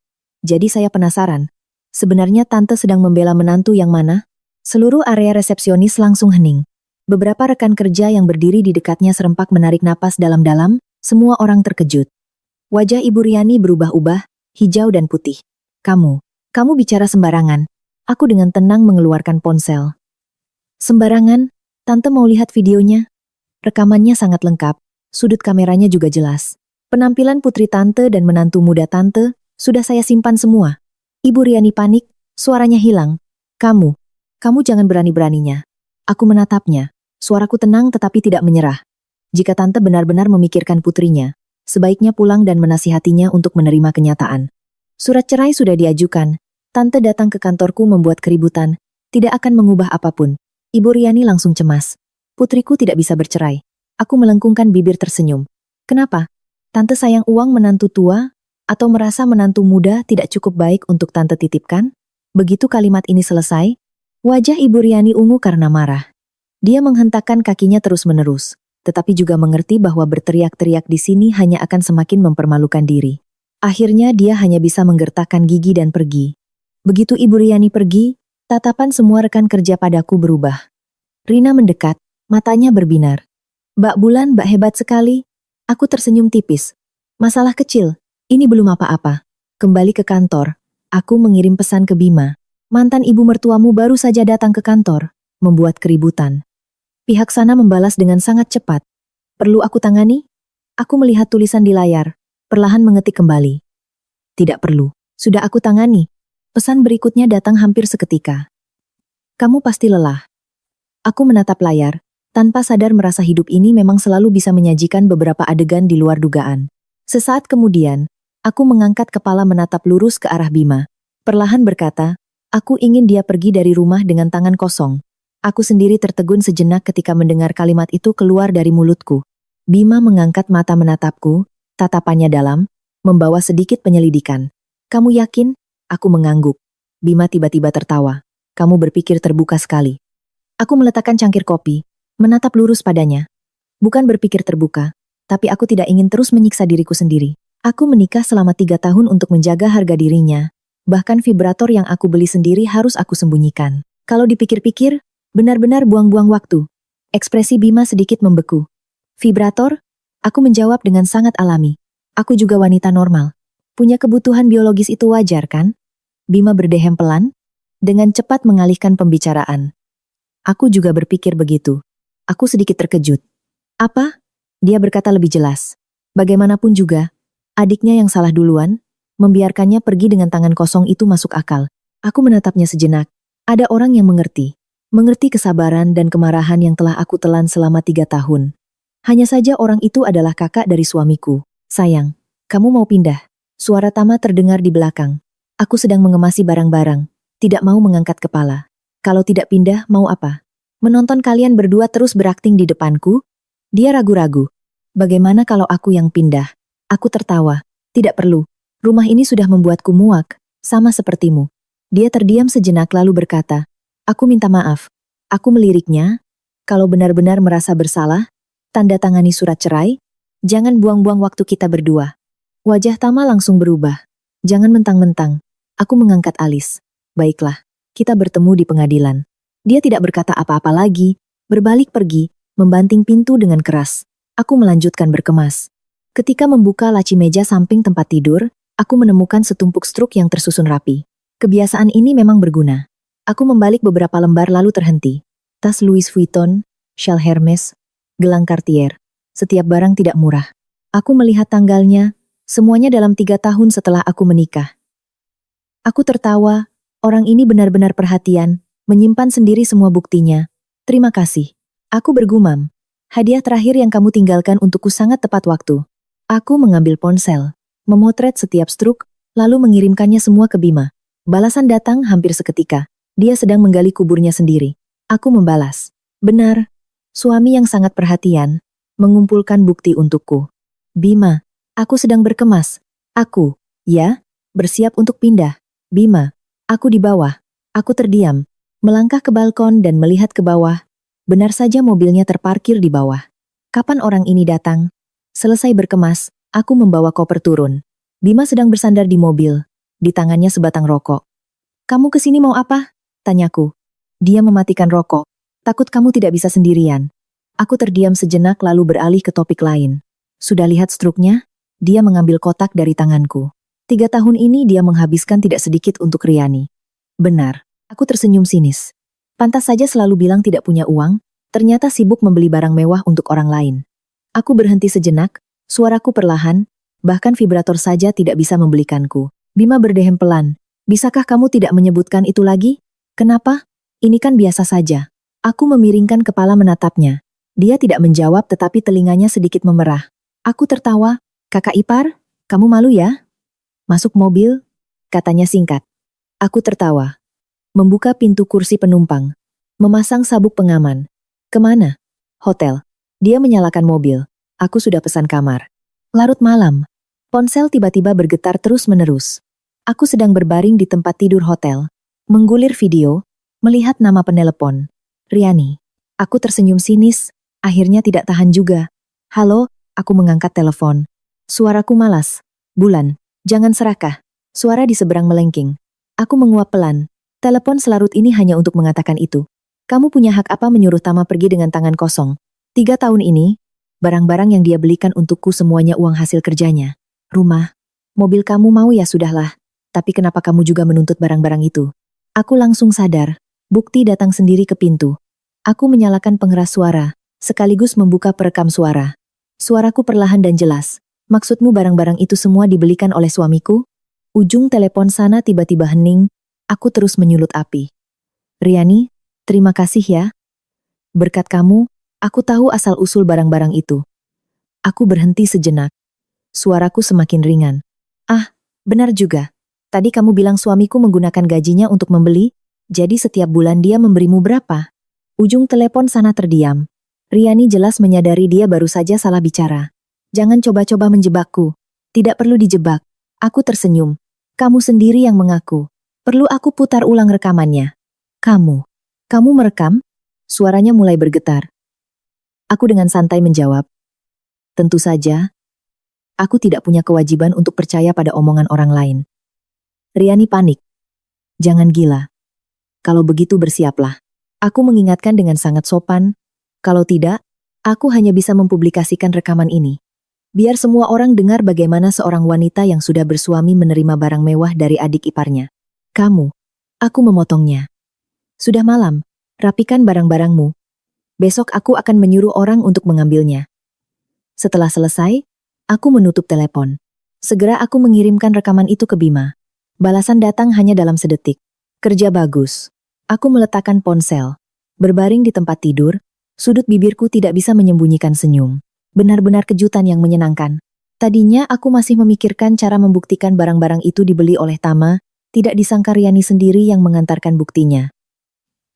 Jadi saya penasaran, sebenarnya tante sedang membela menantu yang mana? Seluruh area resepsionis langsung hening. Beberapa rekan kerja yang berdiri di dekatnya serempak menarik napas dalam-dalam, semua orang terkejut. Wajah Ibu Riani berubah-ubah, hijau dan putih. Kamu bicara sembarangan. Aku dengan tenang mengeluarkan ponsel. Sembarangan? Tante mau lihat videonya? Rekamannya sangat lengkap, sudut kameranya juga jelas. Penampilan putri tante dan menantu muda tante sudah saya simpan semua. Ibu Riani panik, suaranya hilang. Kamu jangan berani-beraninya. Aku menatapnya, suaraku tenang tetapi tidak menyerah. Jika tante benar-benar memikirkan putrinya, sebaiknya pulang dan menasihatinya untuk menerima kenyataan. Surat cerai sudah diajukan, tante datang ke kantorku membuat keributan, tidak akan mengubah apapun. Ibu Riani langsung cemas. Putriku tidak bisa bercerai. Aku melengkungkan bibir tersenyum. Kenapa? Tante sayang uang menantu tua? Atau merasa menantu muda tidak cukup baik untuk tante titipkan? Begitu kalimat ini selesai, wajah Ibu Riani ungu karena marah. Dia menghentakkan kakinya terus-menerus, tetapi juga mengerti bahwa berteriak-teriak di sini hanya akan semakin mempermalukan diri. Akhirnya dia hanya bisa menggertakkan gigi dan pergi. Begitu Ibu Riani pergi, tatapan semua rekan kerja padaku berubah. Rina mendekat, matanya berbinar. Mbak Bulan, Mbak hebat sekali. Aku tersenyum tipis. Masalah kecil. Ini belum apa-apa. Kembali ke kantor, aku mengirim pesan ke Bima. Mantan ibu mertuamu baru saja datang ke kantor, membuat keributan. Pihak sana membalas dengan sangat cepat. Perlu aku tangani? Aku melihat tulisan di layar, perlahan mengetik kembali. Tidak perlu, sudah aku tangani. Pesan berikutnya datang hampir seketika. Kamu pasti lelah. Aku menatap layar, tanpa sadar merasa hidup ini memang selalu bisa menyajikan beberapa adegan di luar dugaan. Sesaat kemudian, aku mengangkat kepala menatap lurus ke arah Bima. Perlahan berkata, aku ingin dia pergi dari rumah dengan tangan kosong. Aku sendiri tertegun sejenak ketika mendengar kalimat itu keluar dari mulutku. Bima mengangkat mata menatapku, tatapannya dalam, membawa sedikit penyelidikan. Kamu yakin? Aku mengangguk. Bima tiba-tiba tertawa. Kamu berpikir terbuka sekali. Aku meletakkan cangkir kopi, menatap lurus padanya. Bukan berpikir terbuka, tapi aku tidak ingin terus menyiksa diriku sendiri. Aku menikah selama 3 tahun untuk menjaga harga dirinya. Bahkan vibrator yang aku beli sendiri harus aku sembunyikan. Kalau dipikir-pikir, benar-benar buang-buang waktu. Ekspresi Bima sedikit membeku. Vibrator? Aku menjawab dengan sangat alami. Aku juga wanita normal. Punya kebutuhan biologis itu wajar kan? Bima berdehem pelan, dengan cepat mengalihkan pembicaraan. Aku juga berpikir begitu. Aku sedikit terkejut. Apa? Dia berkata lebih jelas. Bagaimanapun juga, adiknya yang salah duluan, membiarkannya pergi dengan tangan kosong itu masuk akal. Aku menatapnya sejenak. Ada orang yang mengerti. Mengerti kesabaran dan kemarahan yang telah aku telan selama 3 tahun. Hanya saja orang itu adalah kakak dari suamiku. Sayang, kamu mau pindah? Suara Tama terdengar di belakang. Aku sedang mengemasi barang-barang. Tidak mau mengangkat kepala. Kalau tidak pindah, mau apa? Menonton kalian berdua terus berakting di depanku? Dia ragu-ragu. Bagaimana kalau aku yang pindah? Aku tertawa. Tidak perlu. Rumah ini sudah membuatku muak, sama sepertimu. Dia terdiam sejenak lalu berkata, aku minta maaf. Aku meliriknya. Kalau benar-benar merasa bersalah, tanda tangani surat cerai. Jangan buang-buang waktu kita berdua. Wajah Tama langsung berubah. Jangan mentang-mentang. Aku mengangkat alis. Baiklah, kita bertemu di pengadilan. Dia tidak berkata apa-apa lagi, berbalik pergi, membanting pintu dengan keras. Aku melanjutkan berkemas. Ketika membuka laci meja samping tempat tidur, aku menemukan setumpuk struk yang tersusun rapi. Kebiasaan ini memang berguna. Aku membalik beberapa lembar lalu terhenti. Tas Louis Vuitton, shawl Hermes, gelang Cartier. Setiap barang tidak murah. Aku melihat tanggalnya, semuanya dalam 3 tahun setelah aku menikah. Aku tertawa, orang ini benar-benar perhatian, menyimpan sendiri semua buktinya. Terima kasih. Aku bergumam. Hadiah terakhir yang kamu tinggalkan untukku sangat tepat waktu. Aku mengambil ponsel, memotret setiap struk, lalu mengirimkannya semua ke Bima. Balasan datang hampir seketika. Dia sedang menggali kuburnya sendiri. Aku membalas. Benar. Suami yang sangat perhatian, mengumpulkan bukti untukku. Bima, aku sedang berkemas. Aku, ya, bersiap untuk pindah. Bima, aku di bawah. Aku terdiam, melangkah ke balkon dan melihat ke bawah. Benar saja mobilnya terparkir di bawah. Kapan orang ini datang? Selesai berkemas, aku membawa koper turun. Bima sedang bersandar di mobil. Di tangannya sebatang rokok. Kamu kesini mau apa? Tanyaku. Dia mematikan rokok. Takut kamu tidak bisa sendirian. Aku terdiam sejenak lalu beralih ke topik lain. Sudah lihat struknya? Dia mengambil kotak dari tanganku. 3 tahun ini dia menghabiskan tidak sedikit untuk Riani. Benar, aku tersenyum sinis. Pantas saja selalu bilang tidak punya uang, ternyata sibuk membeli barang mewah untuk orang lain. Aku berhenti sejenak, suaraku perlahan, bahkan vibrator saja tidak bisa membelikanku. Bima berdehem pelan. Bisakah kamu tidak menyebutkan itu lagi? Kenapa? Ini kan biasa saja. Aku memiringkan kepala menatapnya. Dia tidak menjawab tetapi telinganya sedikit memerah. Aku tertawa. Kakak ipar, kamu malu ya? Masuk mobil, katanya singkat. Aku tertawa. Membuka pintu kursi penumpang. Memasang sabuk pengaman. Kemana? Hotel. Dia menyalakan mobil. Aku sudah pesan kamar. Larut malam. Ponsel tiba-tiba bergetar terus-menerus. Aku sedang berbaring di tempat tidur hotel. Menggulir video, melihat nama penelepon. Riani. Aku tersenyum sinis, akhirnya tidak tahan juga. Halo, aku mengangkat telepon. Suaraku malas. Bulan, jangan serakah. Suara di seberang melengking. Aku menguap pelan. Telepon selarut ini hanya untuk mengatakan itu. Kamu punya hak apa menyuruh Tama pergi dengan tangan kosong? 3 tahun ini, barang-barang yang dia belikan untukku semuanya uang hasil kerjanya. Rumah, mobil kamu mau ya sudahlah. Tapi kenapa kamu juga menuntut barang-barang itu? Aku langsung sadar. Bukti datang sendiri ke pintu. Aku menyalakan pengeras suara, sekaligus membuka perekam suara. Suaraku perlahan dan jelas. Maksudmu barang-barang itu semua dibelikan oleh suamiku? Ujung telepon sana tiba-tiba hening. Aku terus menyulut api. Riani, terima kasih ya. Berkat kamu, aku tahu asal-usul barang-barang itu. Aku berhenti sejenak. Suaraku semakin ringan. Ah, benar juga. Tadi kamu bilang suamiku menggunakan gajinya untuk membeli, jadi setiap bulan dia memberimu berapa? Ujung telepon sana terdiam. Riani jelas menyadari dia baru saja salah bicara. Jangan coba-coba menjebakku. Tidak perlu dijebak. Aku tersenyum. Kamu sendiri yang mengaku. Perlu aku putar ulang rekamannya. Kamu merekam? Suaranya mulai bergetar. Aku dengan santai menjawab. Tentu saja. Aku tidak punya kewajiban untuk percaya pada omongan orang lain. Riani panik. Jangan gila. Kalau begitu bersiaplah. Aku mengingatkan dengan sangat sopan. Kalau tidak, aku hanya bisa mempublikasikan rekaman ini. Biar semua orang dengar bagaimana seorang wanita yang sudah bersuami menerima barang mewah dari adik iparnya. Aku memotongnya. Sudah malam, rapikan barang-barangmu. Besok aku akan menyuruh orang untuk mengambilnya. Setelah selesai, aku menutup telepon. Segera aku mengirimkan rekaman itu ke Bima. Balasan datang hanya dalam sedetik. Kerja bagus. Aku meletakkan ponsel. Berbaring di tempat tidur, sudut bibirku tidak bisa menyembunyikan senyum. Benar-benar kejutan yang menyenangkan. Tadinya aku masih memikirkan cara membuktikan barang-barang itu dibeli oleh Tama, tidak disangka Riani sendiri yang mengantarkan buktinya.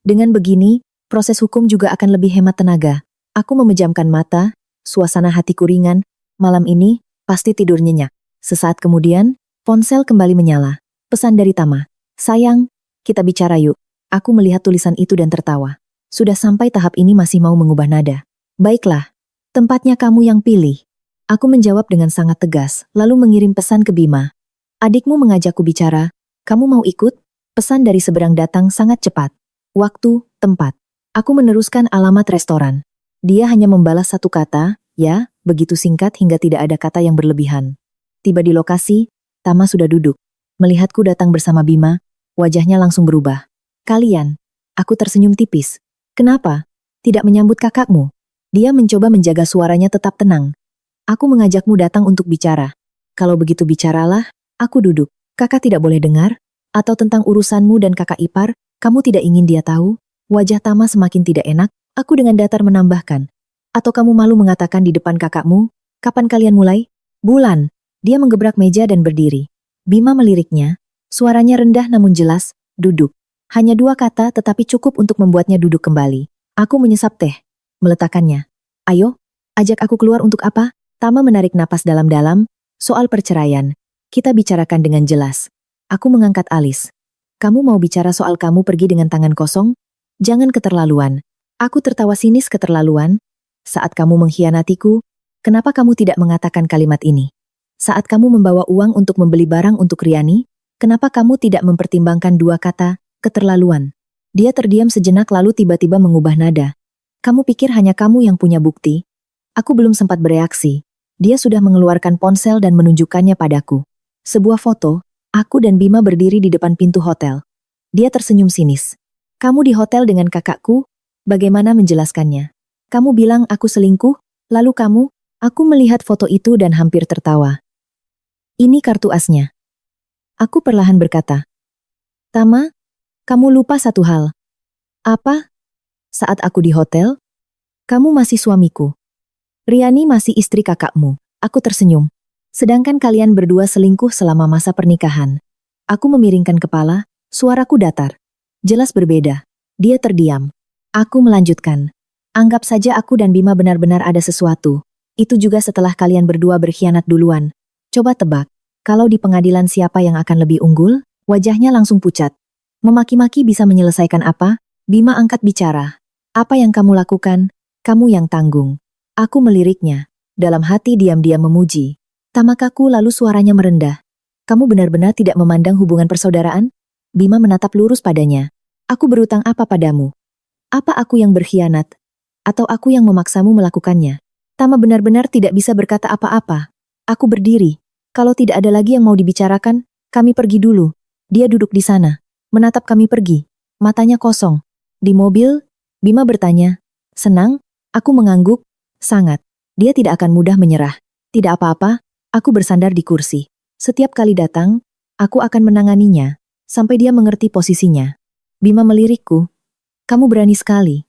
Dengan begini, proses hukum juga akan lebih hemat tenaga. Aku memejamkan mata, suasana hatiku ringan, malam ini pasti tidur nyenyak. Sesaat kemudian, ponsel kembali menyala. Pesan dari Tama. Sayang, kita bicara yuk. Aku melihat tulisan itu dan tertawa. Sudah sampai tahap ini masih mau mengubah nada. Baiklah. Tempatnya kamu yang pilih. Aku menjawab dengan sangat tegas, lalu mengirim pesan ke Bima. Adikmu mengajakku bicara, kamu mau ikut? Pesan dari seberang datang sangat cepat. Waktu, tempat. Aku meneruskan alamat restoran. Dia hanya membalas satu kata, Ya, begitu singkat hingga tidak ada kata yang berlebihan. Tiba di lokasi, Tama sudah duduk. Melihatku datang bersama Bima, wajahnya langsung berubah. Kalian, aku tersenyum tipis. Kenapa? Tidak menyambut kakakmu? Dia mencoba menjaga suaranya tetap tenang. Aku mengajakmu datang untuk bicara. Kalau begitu bicaralah, aku duduk. Kakak tidak boleh dengar? Atau tentang urusanmu dan kakak ipar, kamu tidak ingin dia tahu? Wajah Tama semakin tidak enak, aku dengan datar menambahkan. Atau kamu malu mengatakan di depan kakakmu? Kapan kalian mulai? Bulan. Dia menggebrak meja dan berdiri. Bima meliriknya, suaranya rendah namun jelas, duduk. Hanya 2 kata tetapi cukup untuk membuatnya duduk kembali. Aku menyesap teh. Meletakkannya. Ayo, ajak aku keluar untuk apa? Tama menarik napas dalam-dalam. Soal perceraian. Kita bicarakan dengan jelas. Aku mengangkat alis. Kamu mau bicara soal kamu pergi dengan tangan kosong? Jangan keterlaluan. Aku tertawa sinis keterlaluan. Saat kamu mengkhianatiku, kenapa kamu tidak mengatakan kalimat ini? Saat kamu membawa uang untuk membeli barang untuk Riani, kenapa kamu tidak mempertimbangkan 2 kata, keterlaluan? Dia terdiam sejenak lalu tiba-tiba mengubah nada. Kamu pikir hanya kamu yang punya bukti? Aku belum sempat bereaksi. Dia sudah mengeluarkan ponsel dan menunjukkannya padaku. Sebuah foto, aku dan Bima berdiri di depan pintu hotel. Dia tersenyum sinis. Kamu di hotel dengan kakakku? Bagaimana menjelaskannya? Kamu bilang aku selingkuh, lalu kamu? Aku melihat foto itu dan hampir tertawa. Ini kartu asnya. Aku perlahan berkata. Tama, kamu lupa satu hal. Apa? Saat aku di hotel, kamu masih suamiku. Riani masih istri kakakmu. Aku tersenyum. Sedangkan kalian berdua selingkuh selama masa pernikahan. Aku memiringkan kepala, suaraku datar. Jelas berbeda. Dia terdiam. Aku melanjutkan. Anggap saja aku dan Bima benar-benar ada sesuatu. Itu juga setelah kalian berdua berkhianat duluan. Coba tebak, kalau di pengadilan siapa yang akan lebih unggul? Wajahnya langsung pucat. Memaki-maki bisa menyelesaikan apa? Bima angkat bicara. Apa yang kamu lakukan? Kamu yang tanggung. Aku meliriknya. Dalam hati diam-diam memuji. Tamakaku lalu suaranya merendah. Kamu benar-benar tidak memandang hubungan persaudaraan? Bima menatap lurus padanya. Aku berutang apa padamu? Apa aku yang berkhianat? Atau aku yang memaksamu melakukannya? Tama benar-benar tidak bisa berkata apa-apa. Aku berdiri. Kalau tidak ada lagi yang mau dibicarakan, kami pergi dulu. Dia duduk di sana, menatap kami pergi. Matanya kosong. Di mobil, Bima bertanya, senang? Aku mengangguk, sangat. Dia tidak akan mudah menyerah. Tidak apa-apa, aku bersandar di kursi. Setiap kali datang, aku akan menanganinya, sampai dia mengerti posisinya. Bima melirikku. Kamu berani sekali.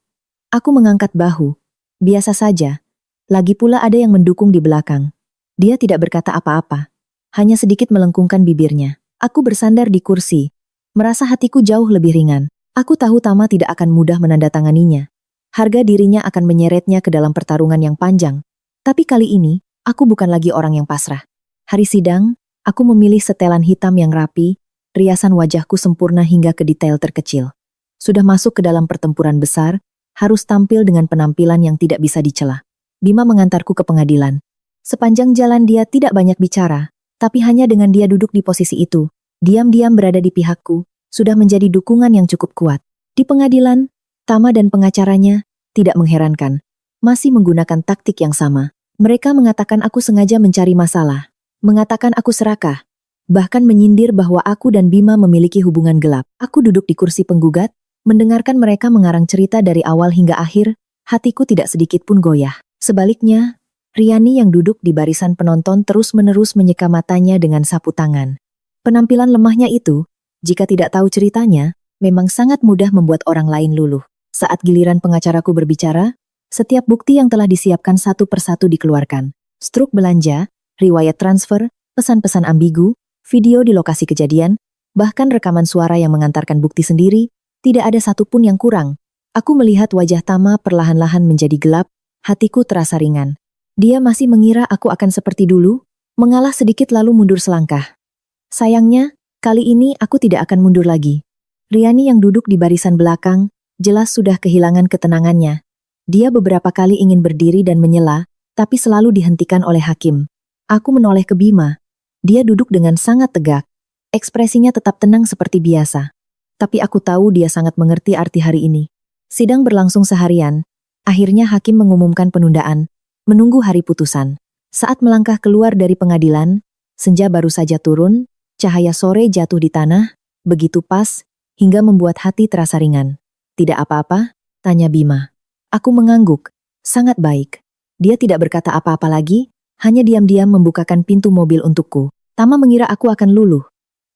Aku mengangkat bahu. Biasa saja. Lagi pula ada yang mendukung di belakang. Dia tidak berkata apa-apa. Hanya sedikit melengkungkan bibirnya. Aku bersandar di kursi. Merasa hatiku jauh lebih ringan. Aku tahu Tama tidak akan mudah menandatanganinya. Harga dirinya akan menyeretnya ke dalam pertarungan yang panjang. Tapi kali ini, aku bukan lagi orang yang pasrah. Hari sidang, aku memilih setelan hitam yang rapi, riasan wajahku sempurna hingga ke detail terkecil. Sudah masuk ke dalam pertempuran besar, harus tampil dengan penampilan yang tidak bisa dicela. Bima mengantarku ke pengadilan. Sepanjang jalan dia tidak banyak bicara. Tapi hanya dengan dia duduk di posisi itu, diam-diam berada di pihakku, sudah menjadi dukungan yang cukup kuat. Di pengadilan, Tama dan pengacaranya, tidak mengherankan, masih menggunakan taktik yang sama. Mereka mengatakan aku sengaja mencari masalah, mengatakan aku serakah, bahkan menyindir bahwa aku dan Bima memiliki hubungan gelap. Aku duduk di kursi penggugat, mendengarkan mereka mengarang cerita dari awal hingga akhir, hatiku tidak sedikit pun goyah. Sebaliknya, Riani yang duduk di barisan penonton terus-menerus menyeka matanya dengan sapu tangan. Penampilan lemahnya itu, jika tidak tahu ceritanya, memang sangat mudah membuat orang lain luluh. Saat giliran pengacaraku berbicara, setiap bukti yang telah disiapkan satu persatu dikeluarkan. Struk belanja, riwayat transfer, pesan-pesan ambigu, video di lokasi kejadian, bahkan rekaman suara yang mengantarkan bukti sendiri, tidak ada satupun yang kurang. Aku melihat wajah Tama perlahan-lahan menjadi gelap, hatiku terasa ringan. Dia masih mengira aku akan seperti dulu, mengalah sedikit lalu mundur selangkah. Sayangnya, kali ini aku tidak akan mundur lagi. Riani yang duduk di barisan belakang, jelas sudah kehilangan ketenangannya. Dia beberapa kali ingin berdiri dan menyela, tapi selalu dihentikan oleh hakim. Aku menoleh ke Bima. Dia duduk dengan sangat tegak. Ekspresinya tetap tenang seperti biasa. Tapi aku tahu dia sangat mengerti arti hari ini. Sidang berlangsung seharian. Akhirnya hakim mengumumkan penundaan. menunggu hari putusan. Saat melangkah keluar dari pengadilan, senja baru saja turun, cahaya sore jatuh di tanah, begitu pas, hingga membuat hati terasa ringan. Tidak apa-apa? Tanya Bima. Aku mengangguk. Sangat baik. Dia tidak berkata apa-apa lagi, hanya diam-diam membukakan pintu mobil untukku. Tama mengira aku akan luluh.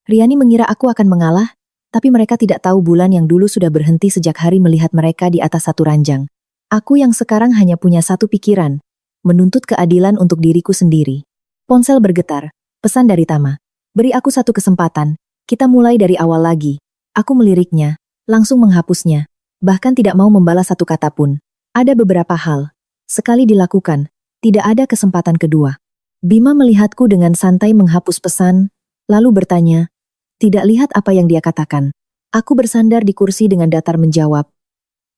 Riani mengira aku akan mengalah, tapi mereka tidak tahu bulan yang dulu sudah berhenti sejak hari melihat mereka di atas satu ranjang. Aku yang sekarang hanya punya satu pikiran, menuntut keadilan untuk diriku sendiri. Ponsel bergetar, pesan dari Tama. Beri aku satu kesempatan, kita mulai dari awal lagi. Aku meliriknya, langsung menghapusnya, bahkan tidak mau membalas satu kata pun. Ada beberapa hal, sekali dilakukan, tidak ada kesempatan kedua. Bima melihatku dengan santai menghapus pesan, lalu bertanya, tidak lihat apa yang dia katakan. Aku bersandar di kursi dengan datar menjawab.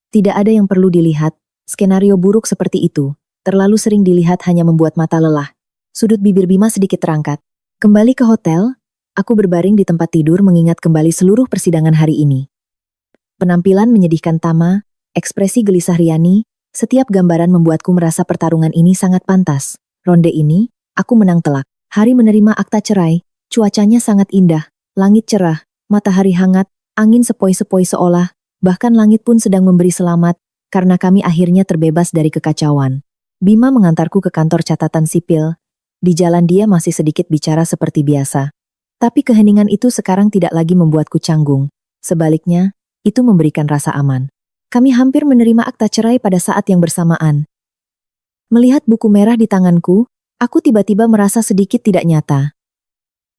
Tidak ada yang perlu dilihat, skenario buruk seperti itu, terlalu sering dilihat hanya membuat mata lelah. Sudut bibir Bima sedikit terangkat. Kembali ke hotel, aku berbaring di tempat tidur mengingat kembali seluruh persidangan hari ini. Penampilan menyedihkan Tama, ekspresi gelisah Riani, setiap gambaran membuatku merasa pertarungan ini sangat pantas. Ronde ini, aku menang telak. Hari menerima akta cerai, cuacanya sangat indah, langit cerah, matahari hangat, angin sepoi-sepoi seolah, bahkan langit pun sedang memberi selamat, karena kami akhirnya terbebas dari kekacauan. Bima mengantarku ke kantor catatan sipil. Di jalan dia masih sedikit bicara seperti biasa. Tapi keheningan itu sekarang tidak lagi membuatku canggung. Sebaliknya, itu memberikan rasa aman. Kami hampir menerima akta cerai pada saat yang bersamaan. Melihat buku merah di tanganku, aku tiba-tiba merasa sedikit tidak nyata.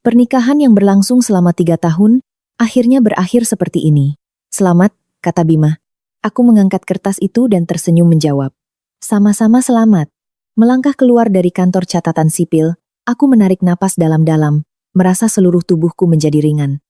Pernikahan yang berlangsung selama 3 tahun, akhirnya berakhir seperti ini. Selamat, kata Bima. Aku mengangkat kertas itu dan tersenyum menjawab. Sama-sama selamat. Melangkah keluar dari kantor catatan sipil, aku menarik napas dalam-dalam, merasa seluruh tubuhku menjadi ringan.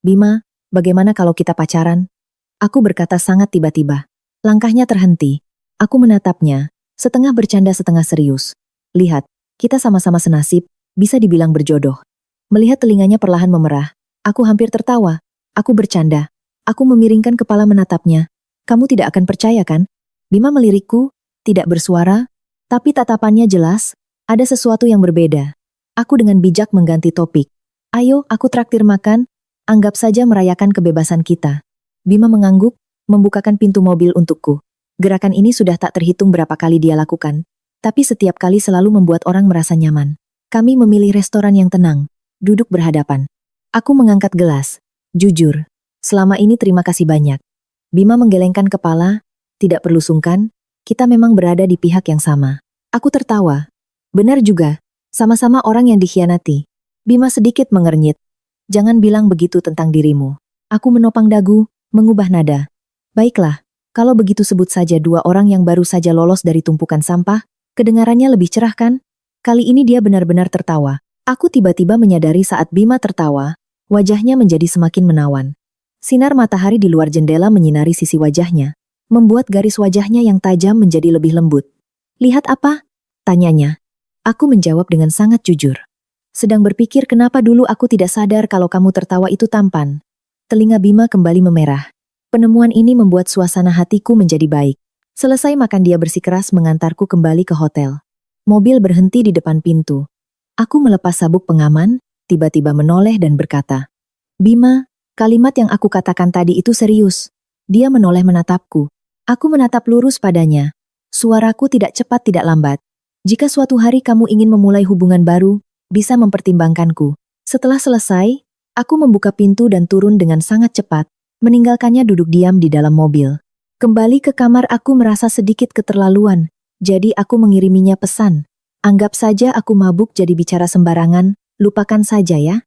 Bima, bagaimana kalau kita pacaran? Aku berkata sangat tiba-tiba. Langkahnya terhenti. Aku menatapnya, setengah bercanda setengah serius. Lihat, kita sama-sama senasib, bisa dibilang berjodoh. Melihat telinganya perlahan memerah, aku hampir tertawa. Aku bercanda. Aku memiringkan kepala menatapnya. Kamu tidak akan percaya kan? Bima melirikku, tidak bersuara, tapi tatapannya jelas, ada sesuatu yang berbeda. Aku dengan bijak mengganti topik. Ayo, aku traktir makan, anggap saja merayakan kebebasan kita. Bima mengangguk, membukakan pintu mobil untukku. Gerakan ini sudah tak terhitung berapa kali dia lakukan, tapi setiap kali selalu membuat orang merasa nyaman. Kami memilih restoran yang tenang, duduk berhadapan. Aku mengangkat gelas. Jujur, selama ini terima kasih banyak. Bima menggelengkan kepala, tidak perlu sungkan, kita memang berada di pihak yang sama. Aku tertawa. Benar juga, sama-sama orang yang dikhianati. Bima sedikit mengernyit. Jangan bilang begitu tentang dirimu. Aku menopang dagu, mengubah nada. Baiklah, kalau begitu sebut saja 2 orang yang baru saja lolos dari tumpukan sampah. Kedengarannya lebih cerah kan? Kali ini dia benar-benar tertawa. Aku tiba-tiba menyadari saat Bima tertawa, wajahnya menjadi semakin menawan. Sinar matahari di luar jendela menyinari sisi wajahnya, membuat garis wajahnya yang tajam menjadi lebih lembut. Lihat apa? Tanyanya. Aku menjawab dengan sangat jujur. Sedang berpikir kenapa dulu aku tidak sadar kalau kamu tertawa itu tampan. Telinga Bima kembali memerah. Penemuan ini membuat suasana hatiku menjadi baik. Selesai makan dia bersikeras mengantarku kembali ke hotel. Mobil berhenti di depan pintu. Aku melepas sabuk pengaman, tiba-tiba menoleh dan berkata, Bima, kalimat yang aku katakan tadi itu serius. Dia menoleh menatapku. Aku menatap lurus padanya. Suaraku tidak cepat tidak lambat. Jika suatu hari kamu ingin memulai hubungan baru, bisa mempertimbangkanku. Setelah selesai, aku membuka pintu dan turun dengan sangat cepat, meninggalkannya duduk diam di dalam mobil. Kembali ke kamar aku merasa sedikit keterlaluan, jadi aku mengiriminya pesan. Anggap saja aku mabuk jadi bicara sembarangan, lupakan saja ya.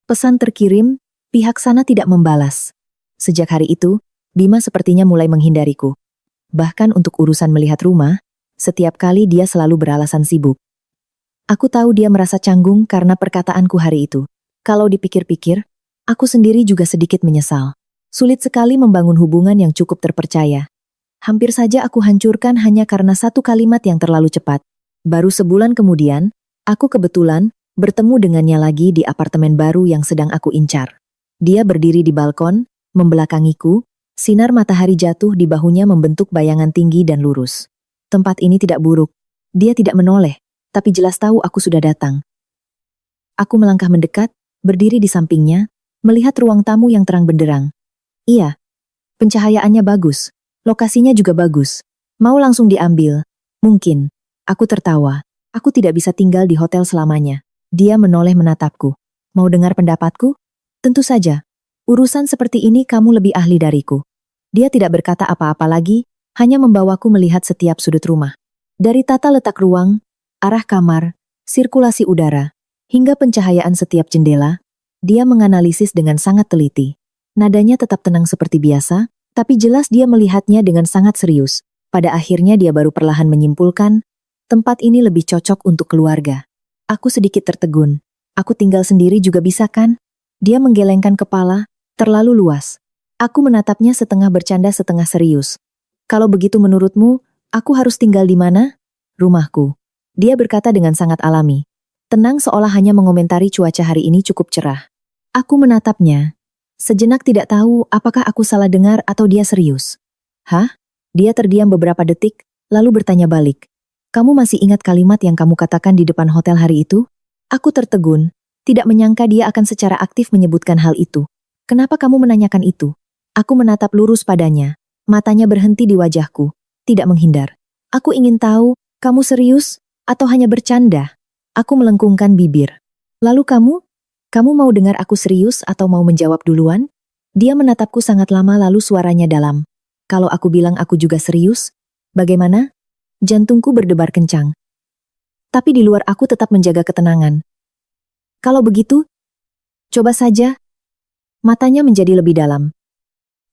Pesan terkirim, pihak sana tidak membalas. Sejak hari itu, Bima sepertinya mulai menghindariku. Bahkan untuk urusan melihat rumah, setiap kali dia selalu beralasan sibuk. Aku tahu dia merasa canggung karena perkataanku hari itu. Kalau dipikir-pikir, aku sendiri juga sedikit menyesal. Sulit sekali membangun hubungan yang cukup terpercaya. Hampir saja aku hancurkan hanya karena satu kalimat yang terlalu cepat. Baru sebulan kemudian, aku kebetulan bertemu dengannya lagi di apartemen baru yang sedang aku incar. Dia berdiri di balkon, membelakangiku, sinar matahari jatuh di bahunya membentuk bayangan tinggi dan lurus. Tempat ini tidak buruk, Dia tidak menoleh, tapi jelas tahu aku sudah datang. Aku melangkah mendekat, berdiri di sampingnya, melihat ruang tamu yang terang benderang. Iya, pencahayaannya bagus, lokasinya juga bagus. Mau langsung diambil? Mungkin. Aku tertawa. Aku tidak bisa tinggal di hotel selamanya. Dia menoleh menatapku. Mau dengar pendapatku? Tentu saja. Urusan seperti ini kamu lebih ahli dariku. Dia tidak berkata apa-apa lagi, hanya membawaku melihat setiap sudut rumah. Dari tata letak ruang, arah kamar, sirkulasi udara, hingga pencahayaan setiap jendela, dia menganalisis dengan sangat teliti. Nadanya tetap tenang seperti biasa, tapi jelas dia melihatnya dengan sangat serius. Pada akhirnya dia baru perlahan menyimpulkan, tempat ini lebih cocok untuk keluarga. Aku sedikit tertegun. Aku tinggal sendiri juga bisa kan? Dia menggelengkan kepala, terlalu luas. Aku menatapnya setengah bercanda setengah serius. Kalau begitu menurutmu, aku harus tinggal di mana? Rumahku. Dia berkata dengan sangat alami. Tenang seolah hanya mengomentari cuaca hari ini cukup cerah. Aku menatapnya. Sejenak tidak tahu apakah aku salah dengar atau dia serius. Hah? Dia terdiam beberapa detik, lalu bertanya balik. Kamu masih ingat kalimat yang kamu katakan di depan hotel hari itu? Aku tertegun, tidak menyangka dia akan secara aktif menyebutkan hal itu. Kenapa kamu menanyakan itu? Aku menatap lurus padanya. Matanya berhenti di wajahku, tidak menghindar. Aku ingin tahu, kamu serius atau hanya bercanda? Aku melengkungkan bibir. Lalu kamu? Kamu mau dengar aku serius atau mau menjawab duluan? Dia menatapku sangat lama lalu suaranya dalam. Kalau aku bilang aku juga serius, bagaimana? Jantungku berdebar kencang. Tapi di luar aku tetap menjaga ketenangan. Kalau begitu, coba saja. Matanya menjadi lebih dalam.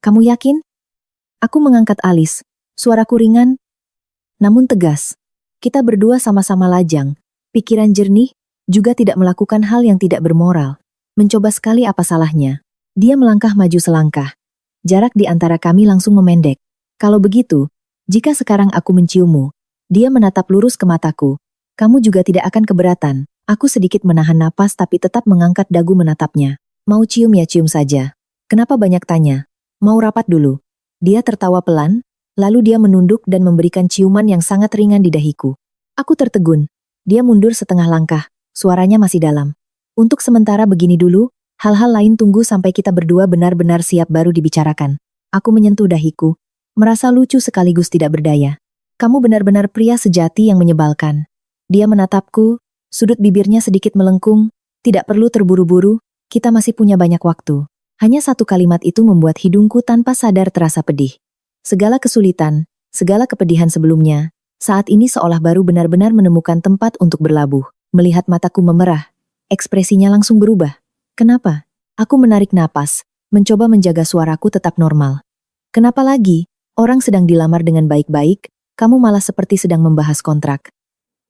Kamu yakin? Aku mengangkat alis, suaraku ringan, namun tegas. Kita berdua sama-sama lajang, pikiran jernih, juga tidak melakukan hal yang tidak bermoral. Mencoba sekali apa salahnya. Dia melangkah maju selangkah. Jarak di antara kami langsung memendek. Kalau begitu, jika sekarang aku menciummu, dia menatap lurus ke mataku. Kamu juga tidak akan keberatan. Aku sedikit menahan napas tapi tetap mengangkat dagu menatapnya. Mau cium ya cium saja. Kenapa banyak tanya? Mau rapat dulu. Dia tertawa pelan, lalu dia menunduk dan memberikan ciuman yang sangat ringan di dahiku. Aku tertegun. Dia mundur setengah langkah, suaranya masih dalam. Untuk sementara begini dulu, hal-hal lain tunggu sampai kita berdua benar-benar siap baru dibicarakan. Aku menyentuh dahiku, merasa lucu sekaligus tidak berdaya. Kamu benar-benar pria sejati yang menyebalkan. Dia menatapku, sudut bibirnya sedikit melengkung, tidak perlu terburu-buru, kita masih punya banyak waktu. Hanya satu kalimat itu membuat hidungku tanpa sadar terasa pedih. Segala kesulitan, segala kepedihan sebelumnya, saat ini seolah baru benar-benar menemukan tempat untuk berlabuh. Melihat mataku memerah, ekspresinya langsung berubah. Kenapa? Aku menarik napas, mencoba menjaga suaraku tetap normal. Kenapa lagi? Orang sedang dilamar dengan baik-baik, kamu malah seperti sedang membahas kontrak.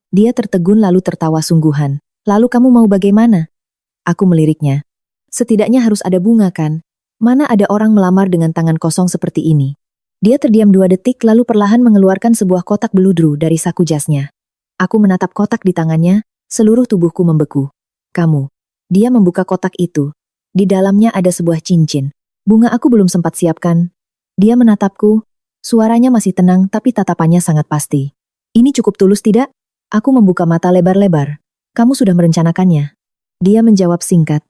Dia tertegun lalu tertawa sungguhan. Lalu kamu mau bagaimana? Aku meliriknya. Setidaknya harus ada bunga kan? Mana ada orang melamar dengan tangan kosong seperti ini? Dia terdiam 2 detik lalu perlahan mengeluarkan sebuah kotak beludru dari saku jasnya. Aku menatap kotak di tangannya, seluruh tubuhku membeku. Kamu. Dia membuka kotak itu. Di dalamnya ada sebuah cincin. Bunga aku belum sempat siapkan. Dia menatapku, suaranya masih tenang tapi tatapannya sangat pasti. Ini cukup tulus tidak? Aku membuka mata lebar-lebar. Kamu sudah merencanakannya? Dia menjawab singkat.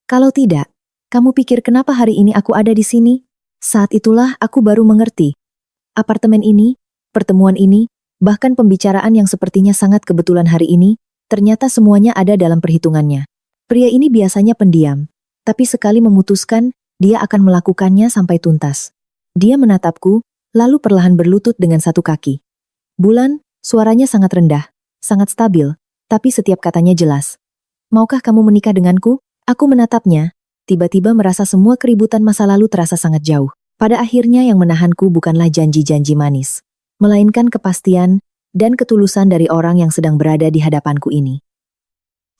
Kalau tidak, kamu pikir kenapa hari ini aku ada di sini? Saat itulah aku baru mengerti. Apartemen ini, pertemuan ini, bahkan pembicaraan yang sepertinya sangat kebetulan hari ini, ternyata semuanya ada dalam perhitungannya. Pria ini biasanya pendiam, tapi sekali memutuskan, dia akan melakukannya sampai tuntas. Dia menatapku, lalu perlahan berlutut dengan satu kaki. Bulan, suaranya sangat rendah, sangat stabil, tapi setiap katanya jelas. Maukah kamu menikah denganku? Aku menatapnya, tiba-tiba merasa semua keributan masa lalu terasa sangat jauh. Pada akhirnya yang menahanku bukanlah janji-janji manis, melainkan kepastian dan ketulusan dari orang yang sedang berada di hadapanku ini.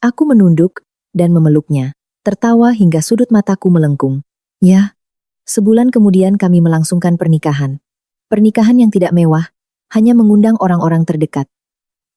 Aku menunduk dan memeluknya, tertawa hingga sudut mataku melengkung. Ya, sebulan kemudian kami melangsungkan pernikahan. Pernikahan yang tidak mewah, hanya mengundang orang-orang terdekat.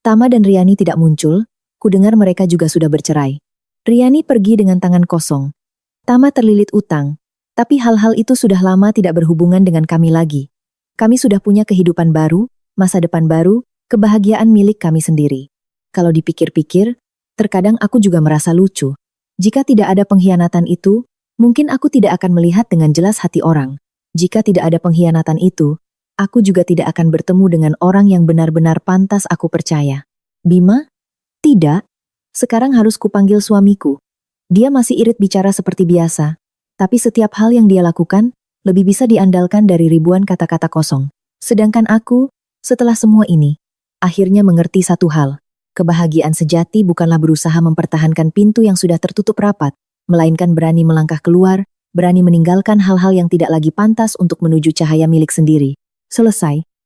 Tama dan Riani tidak muncul, kudengar mereka juga sudah bercerai. Riani pergi dengan tangan kosong. Tama terlilit utang, tapi hal-hal itu sudah lama tidak berhubungan dengan kami lagi. Kami sudah punya kehidupan baru, masa depan baru, kebahagiaan milik kami sendiri. Kalau dipikir-pikir, terkadang aku juga merasa lucu. Jika tidak ada pengkhianatan itu, mungkin aku tidak akan melihat dengan jelas hati orang. Jika tidak ada pengkhianatan itu, aku juga tidak akan bertemu dengan orang yang benar-benar pantas aku percaya. Bima? Tidak. Sekarang harus kupanggil suamiku. Dia masih irit bicara seperti biasa, tapi setiap hal yang dia lakukan lebih bisa diandalkan dari ribuan kata-kata kosong. Sedangkan aku, setelah semua ini, akhirnya mengerti satu hal. Kebahagiaan sejati bukanlah berusaha mempertahankan pintu yang sudah tertutup rapat, melainkan berani melangkah keluar, berani meninggalkan hal-hal yang tidak lagi pantas untuk menuju cahaya milik sendiri. Selesai.